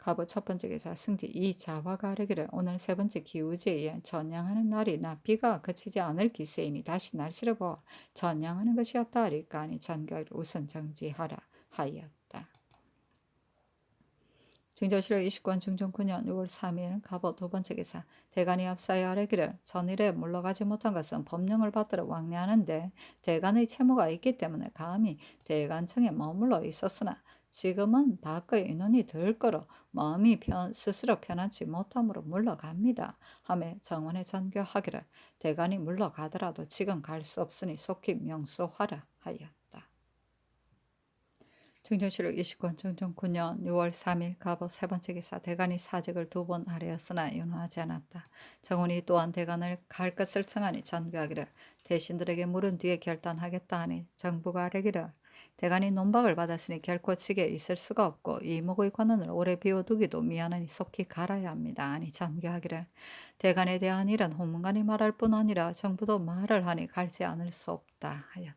갑오 첫 번째 기사 승지 이 자화가 아뢰기를 오늘 세 번째 기우제에 전양하는 날이나 비가 그치지 않을 기세이니 다시 날씨를 보아 전양하는 것이었다 하리까 하니 잔교하기를 우선 정지하라 하였다. 증조실록 20권 증정 9년 6월 3일 갑오 두 번째 기사 대간이 앞사여 아뢰기를 전일에 물러가지 못한 것은 법령을 받들어 왕래하는데 대간의 채무가 있기 때문에 감히 대간청에 머물러 있었으나 지금은 밖의 인원이 들 거로 마음이 스스로 편하지 못함으로 물러갑니다. 하며 정원에 잔교하기를 대간이 물러가더라도 지금 갈 수 없으니 속히 명소하라 하였다. 증조실록 20권 증정 9년 6월 3일 갑오 세 번째 기사 대간이 사직을 2번 아뢰었으나 연호하지 않았다. 정원이 또한 대간을 갈 것을 청하니 잔교하기를 대신들에게 물은 뒤에 결단하겠다 하니 정부가 아뢰기를 대간이 논박을 받았으니 결코 직에 있을 수가 없고 이목의 관원을 오래 비워두기도 미안하니 속히 갈아야 합니다. 아니 잔교하기를 대간에 대한 일은 홍문관이 말할 뿐 아니라 정부도 말을 하니 갈지 않을 수 없다 하였다.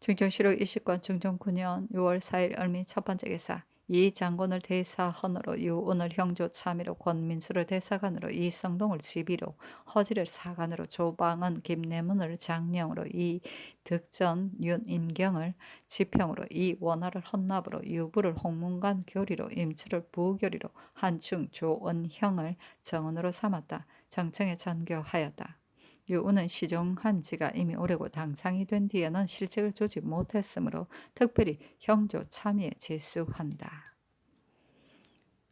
증정실록 20권 증정 9년 6월 4일 을미 첫 번째 기사 이 장군을 대사헌으로 유운을 형조 참의로 권민수를 대사관으로 이성동을 지비로 허지를 사관으로 조방은 김내문을 장령으로 이득전 윤인경을 지평으로 이원화를 헌납으로 유부를 홍문관 교리로 임추를 부교리로 한충 조은형을 정원으로 삼았다. 정청에 전교하였다. 유우는 시종한 지가 이미 오래고 당상이 된 뒤에는 실직을 주지 못했으므로 특별히 형조 참의에 제수한다.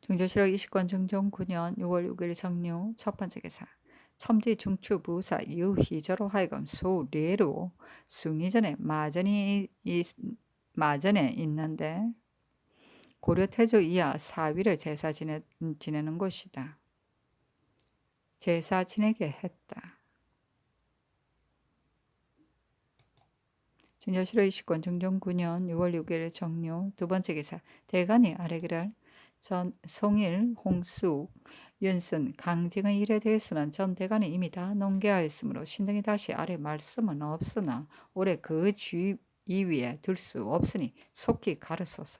증조실록 20권 증정 9년 6월 6일 정류 첫 번째 기사 첨지 중추부사 유희저로 하여금 수례로 숭이전에 마전에 있는데 고려 태조 이하 4위를 제사 지내는 곳이다. 제사 지내게 했다. 증조실록 20권 증정 9년 6월 6일 정류 두 번째 기사 대간이 아뢰기를 전 송일, 홍숙, 윤순, 강직의 일에 대해서는 전 대간이 이미 다 논계하였으므로 신등이 다시 아뢰 말씀은 없으나 올해 그 주위 위에 둘 수 없으니 속히 가르소서.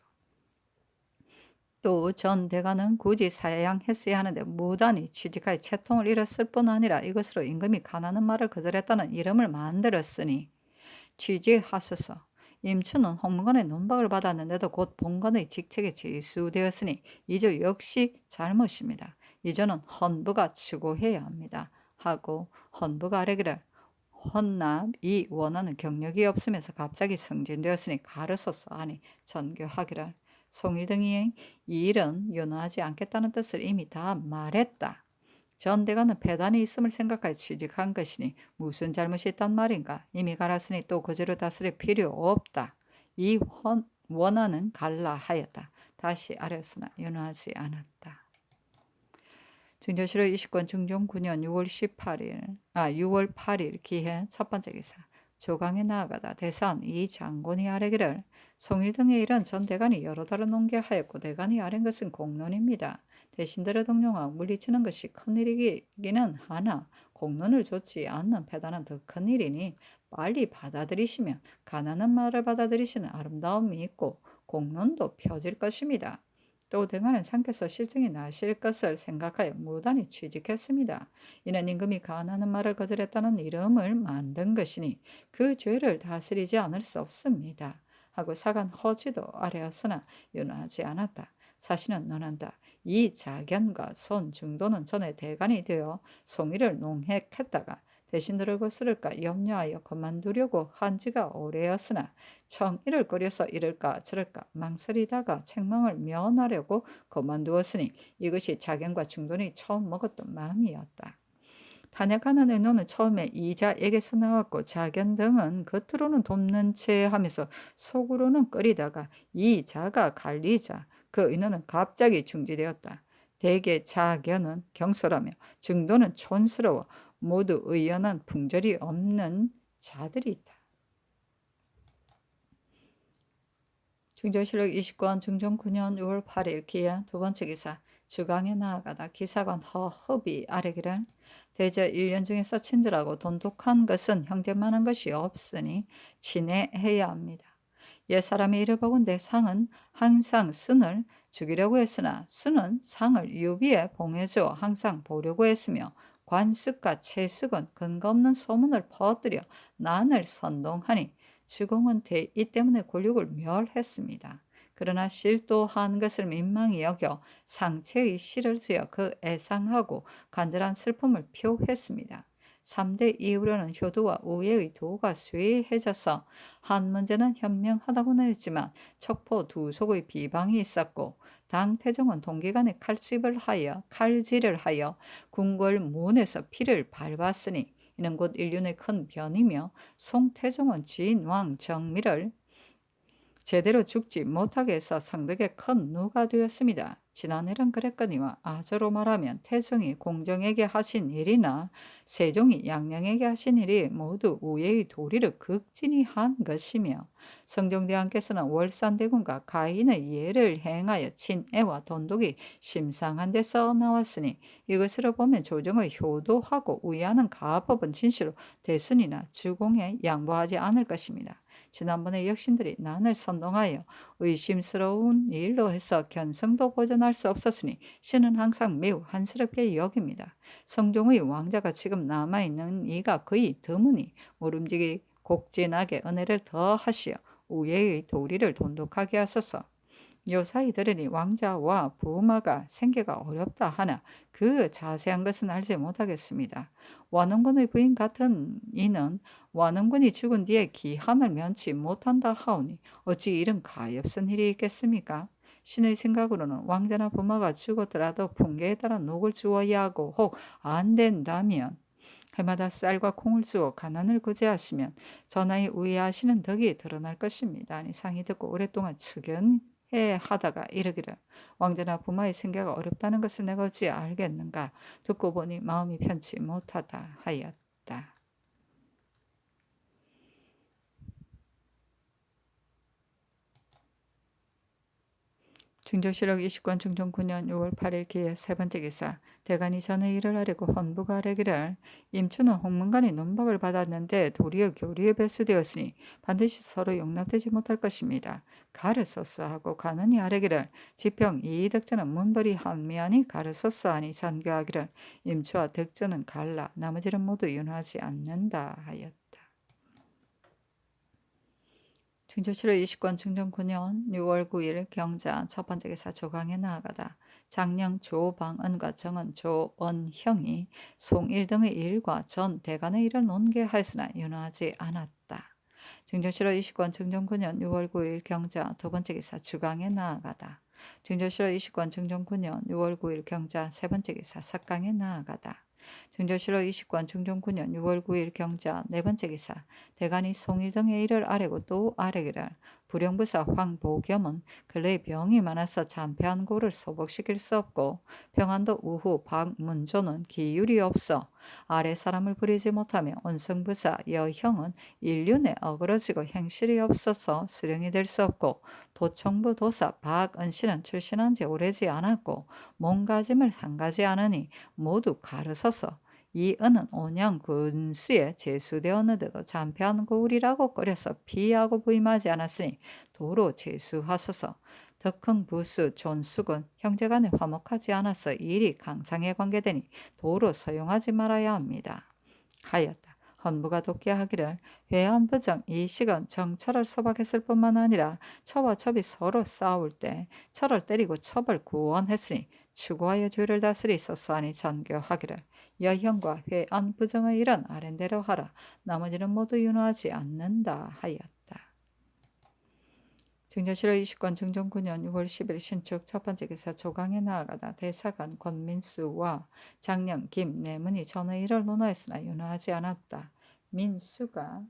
또 전 대간은 굳이 사양했어야 하는데 무단히 취직하여 채통을 잃었을 뿐 아니라 이것으로 임금이 가난한 말을 거절했다는 이름을 만들었으니 취직하소서. 임추는 홍문관의 논박을 받았는데도 곧 본관의 직책에 제수되었으니 이조 역시 잘못입니다. 이조는 헌부가 추고해야 합니다. 하고 헌부가 아뢰기를 헌납 이 원하는 경력이 없으면서 갑자기 승진되었으니 가르소서 하니 전교하기를 송일 등이 이 일은 연호하지 않겠다는 뜻을 이미 다 말했다. 전 대간은 배단이 있음을 생각하여 취직한 것이니 무슨 잘못이 있단 말인가. 이미 갈았으니 또 그제로 다스릴 필요 없다. 이 원한은 갈라 하였다. 다시 아뢰었으나 연호하지 않았다. 증조실록 20권 증종 9년 6월 8일 기해 첫 번째 기사 조강에 나아가다 대사한 이 장군이 아뢰기를 송일 등의 일은 전 대간이 여러 달을 논계하였고 대간이 아뢰는 것은 공론입니다. 대신들의 동료하고 물리치는 것이 큰일이기는 하나 공론을 좇지 않는 패단은 더 큰일이니 빨리 받아들이시면 가난한 말을 받아들이시는 아름다움이 있고 공론도 펴질 것입니다. 또 대간은 상께서 실증이 나실 것을 생각하여 무단히 취직했습니다. 이는 임금이 가난한 말을 거절했다는 이름을 만든 것이니 그 죄를 다스리지 않을 수 없습니다. 하고 사간 허지도 아뢰었으나 연호하지 않았다. 사실은 논한다. 이 자견과 손 중도는 전에 대간이 되어 송일을 농핵했다가 대신 너를 거스를까 염려하여 그만두려고 한 지가 오래였으나 청이를 끓여서 이럴까 저럴까 망설이다가 책망을 면하려고 그만두었으니 이것이 자견과 중돈이 처음 먹었던 마음이었다. 탄약하는 의노는 처음에 이자에게서 나왔고 자견 등은 겉으로는 돕는 체 하면서 속으로는 끓이다가 이자가 갈리자 그 의노는 갑자기 중지되었다. 대개 자견은 경솔하며 중도는 촌스러워 모두 의연한 풍절이 없는 자들이다. 중조실록 29권 중종 9년 6월 8일 기한 두 번째 기사 주강에 나아가다 기사관 허흡이 아래기를 대저 1년 중에서 친절하고 돈독한 것은 형제만한 것이 없으니 친애해야 합니다. 옛 사람이 이를 보건대 상은 항상 순을 죽이려고 했으나 순은 상을 유비에 봉해줘 항상 보려고 했으며 관습과 채습은 근거 없는 소문을 퍼뜨려 난을 선동하니 주공은 이 때문에 권력을 멸했습니다. 그러나 실도한 것을 민망히 여겨 상체의 실을 지어 그 애상하고 간절한 슬픔을 표했습니다. 3대 이후로는 효도와 우애의 도가 쇠해져서 한 문제는 현명하다고는 했지만 척포 두 속의 비방이 있었고 당태종은 동기간에 칼질을 하여 궁궐 문에서 피를 밟았으니 이는 곧 인륜의 큰 변이며 송태종은 진왕 정미를 제대로 죽지 못하게 해서 성덕의 큰 누가 되었습니다. 지난해는 그랬거니와 아저로 말하면 태종이 공정에게 하신 일이나 세종이 양양에게 하신 일이 모두 우애의 도리를 극진히 한 것이며 성종대왕께서는 월산대군과 가인의 예를 행하여 친애와 돈독이 심상한 데서 나왔으니 이것으로 보면 조정의 효도하고 우애하는 가법은 진실로 대순이나 주공에 양보하지 않을 것입니다. 지난번에 역신들이 난을 선동하여 의심스러운 일로 해서 견성도 보존할 수 없었으니 신은 항상 매우 한스럽게 여깁니다. 성종의 왕자가 지금 남아있는 이가 거의 드무니 모름지기 곡진하게 은혜를 더하시어 우애의 도리를 돈독하게 하소서. 요사이 들으니 왕자와 부마가 생계가 어렵다 하나 그 자세한 것은 알지 못하겠습니다. 완원군의 부인 같은 이는 완원군이 죽은 뒤에 기한을 면치 못한다 하오니 어찌 이런 가엾은 일이 있겠습니까? 신의 생각으로는 왕자나 부마가 죽었더라도 풍계에 따라 녹을 주어야 하고 혹 안 된다면 해마다 쌀과 콩을 주어 가난을 구제하시면 전하의 우애하시는 덕이 드러날 것입니다. 아니 상이 듣고 오랫동안 측연해 하다가 이르기를 왕자나 부마의 생계가 어렵다는 것을 내가 어찌 알겠는가. 듣고 보니 마음이 편치 못하다 하였다. 중조실록 20권 중종 9년 6월 8일 기의 세 번째 기사 대간이 전에 일을 하려고 헌부가 아뢰기를 임추는 홍문관이 논박을 받았는데 도리어 교리에 배수되었으니 반드시 서로 용납되지 못할 것입니다. 가르소서 하고 가느니 아뢰기를 지평 이덕전은 문벌이 한미하니 가르소서 하니 전교하기를 임추와 덕전은 갈라 나머지는 모두 윤하지 않는다 하였다. 중조실록 20권 중종 9년 6월 9일 경자 첫 번째 기사 조강에 나아가다 장령 조방은과 정은 조언형이 송일 등의 일과 전 대간의 일을 논계하였으나 윤하지 않았다. 중조실록 20권 중종 9년 6월 9일 경자 두 번째 기사 주강에 나아가다 중조실록 20권 중종 9년 6월 9일 경자 세 번째 기사 석강에 나아가다 중조실록 20권 중종 9년 6월 9일 경자 네 번째 기사 대간이 송일 등의 일을 아뢰고 또 아뢰기를 부령부사 황보겸은 근래에 병이 많아서 잔폐한 고를 소복시킬 수 없고 평안도 우후 박문조는 기율이 없어 아래 사람을 부리지 못하며 원성부사 여형은 인륜에 어그러지고 행실이 없어서 수령이 될 수 없고 도청부 도사 박은씨는 출신한 지 오래지 않았고 몸가짐을 상가지 않으니 모두 가르서서 이 은은 온양 군수에 제수되었는데도 잔폐한 고울이라고 꺼려서 피하고 부임하지 않았으니 도로 제수하소서. 덕흥 부수 존숙은 형제간에 화목하지 않아서 일이 강상에 관계되니 도로 서용하지 말아야 합니다. 하였다. 헌부가 독계하기를 회한부정 이식은 정철을 소박했을 뿐만 아니라 처와 첩이 서로 싸울 때 철을 때리고 첩을 구원했으니 추구하여 죄를 다스리소서 하니 전교하기를 여형과 회안 부정의 일은 아랜대로 하라. 나머지는 모두 윤호하지 않는다 하였다. 증정실록 20권 증정 9년 6월 10일 신축 첫 번째 기사 조강에 나아가다 대사관 권민수와 장령 김 내문이 전의 일을 논하였으나 윤호하지 않았다. 민수가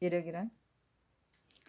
이르기를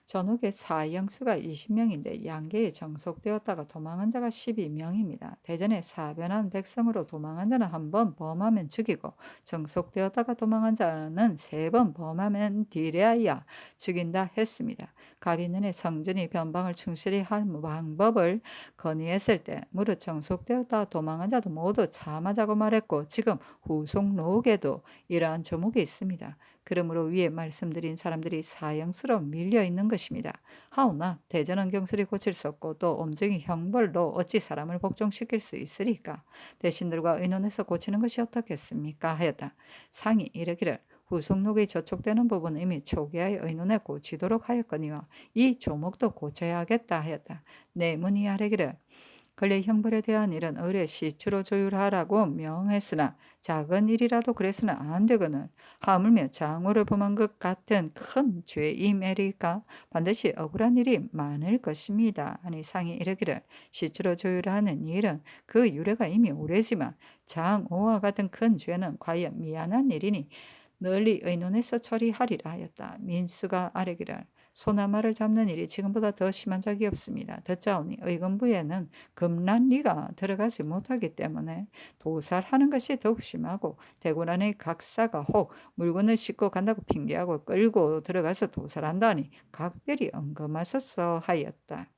전욱의 사형수가 20명인데 양계에 정속되었다가 도망한 자가 12명입니다. 대전에 사변한 백성으로 도망한 자는 한 번 범하면 죽이고 정속되었다가 도망한 자는 3번 범하면 디레하여 죽인다 했습니다. 가비는의 성전이 변방을 충실히 할 방법을 건의했을 때 무릇 정속되었다 도망한 자도 모두 참하자고 말했고 지금 후속 노옥에도 이러한 조목이 있습니다. 그러므로 위에 말씀드린 사람들이 사형수로 밀려 있는 것입니다. 하오나 대전은 경술이 고칠 수 없고 또 엄정이 형벌로 어찌 사람을 복종시킬 수 있으리까? 대신들과 의논해서 고치는 것이 어떻겠습니까? 하였다. 상이 이르기를 후속록이 저촉되는 부분은 이미 초기에 의논해 고치도록 하였거니와 이 조목도 고쳐야 하겠다 하였다. 내문이 아뢰기를 근래 형벌에 대한 일은 의뢰 시추로 조율하라고 명했으나 작은 일이라도 그래서는 안 되거늘 하물며 장우를 범한 것 같은 큰 죄임에리까 반드시 억울한 일이 많을 것입니다. 아니 상이 이르기를 시추로 조율하는 일은 그 유래가 이미 오래지만 장우와 같은 큰 죄는 과연 미안한 일이니 널리 의논해서 처리하리라 하였다. 민수가 아뢰기를 소나마를 잡는 일이 지금보다 더 심한 적이 없습니다. 듣자오니 의금부에는 금란리가 들어가지 못하기 때문에 도살하는 것이 더욱 심하고 대궐 안의 각사가 혹 물건을 싣고 간다고 핑계하고 끌고 들어가서 도살한다니 각별히 언금하소서 하였다.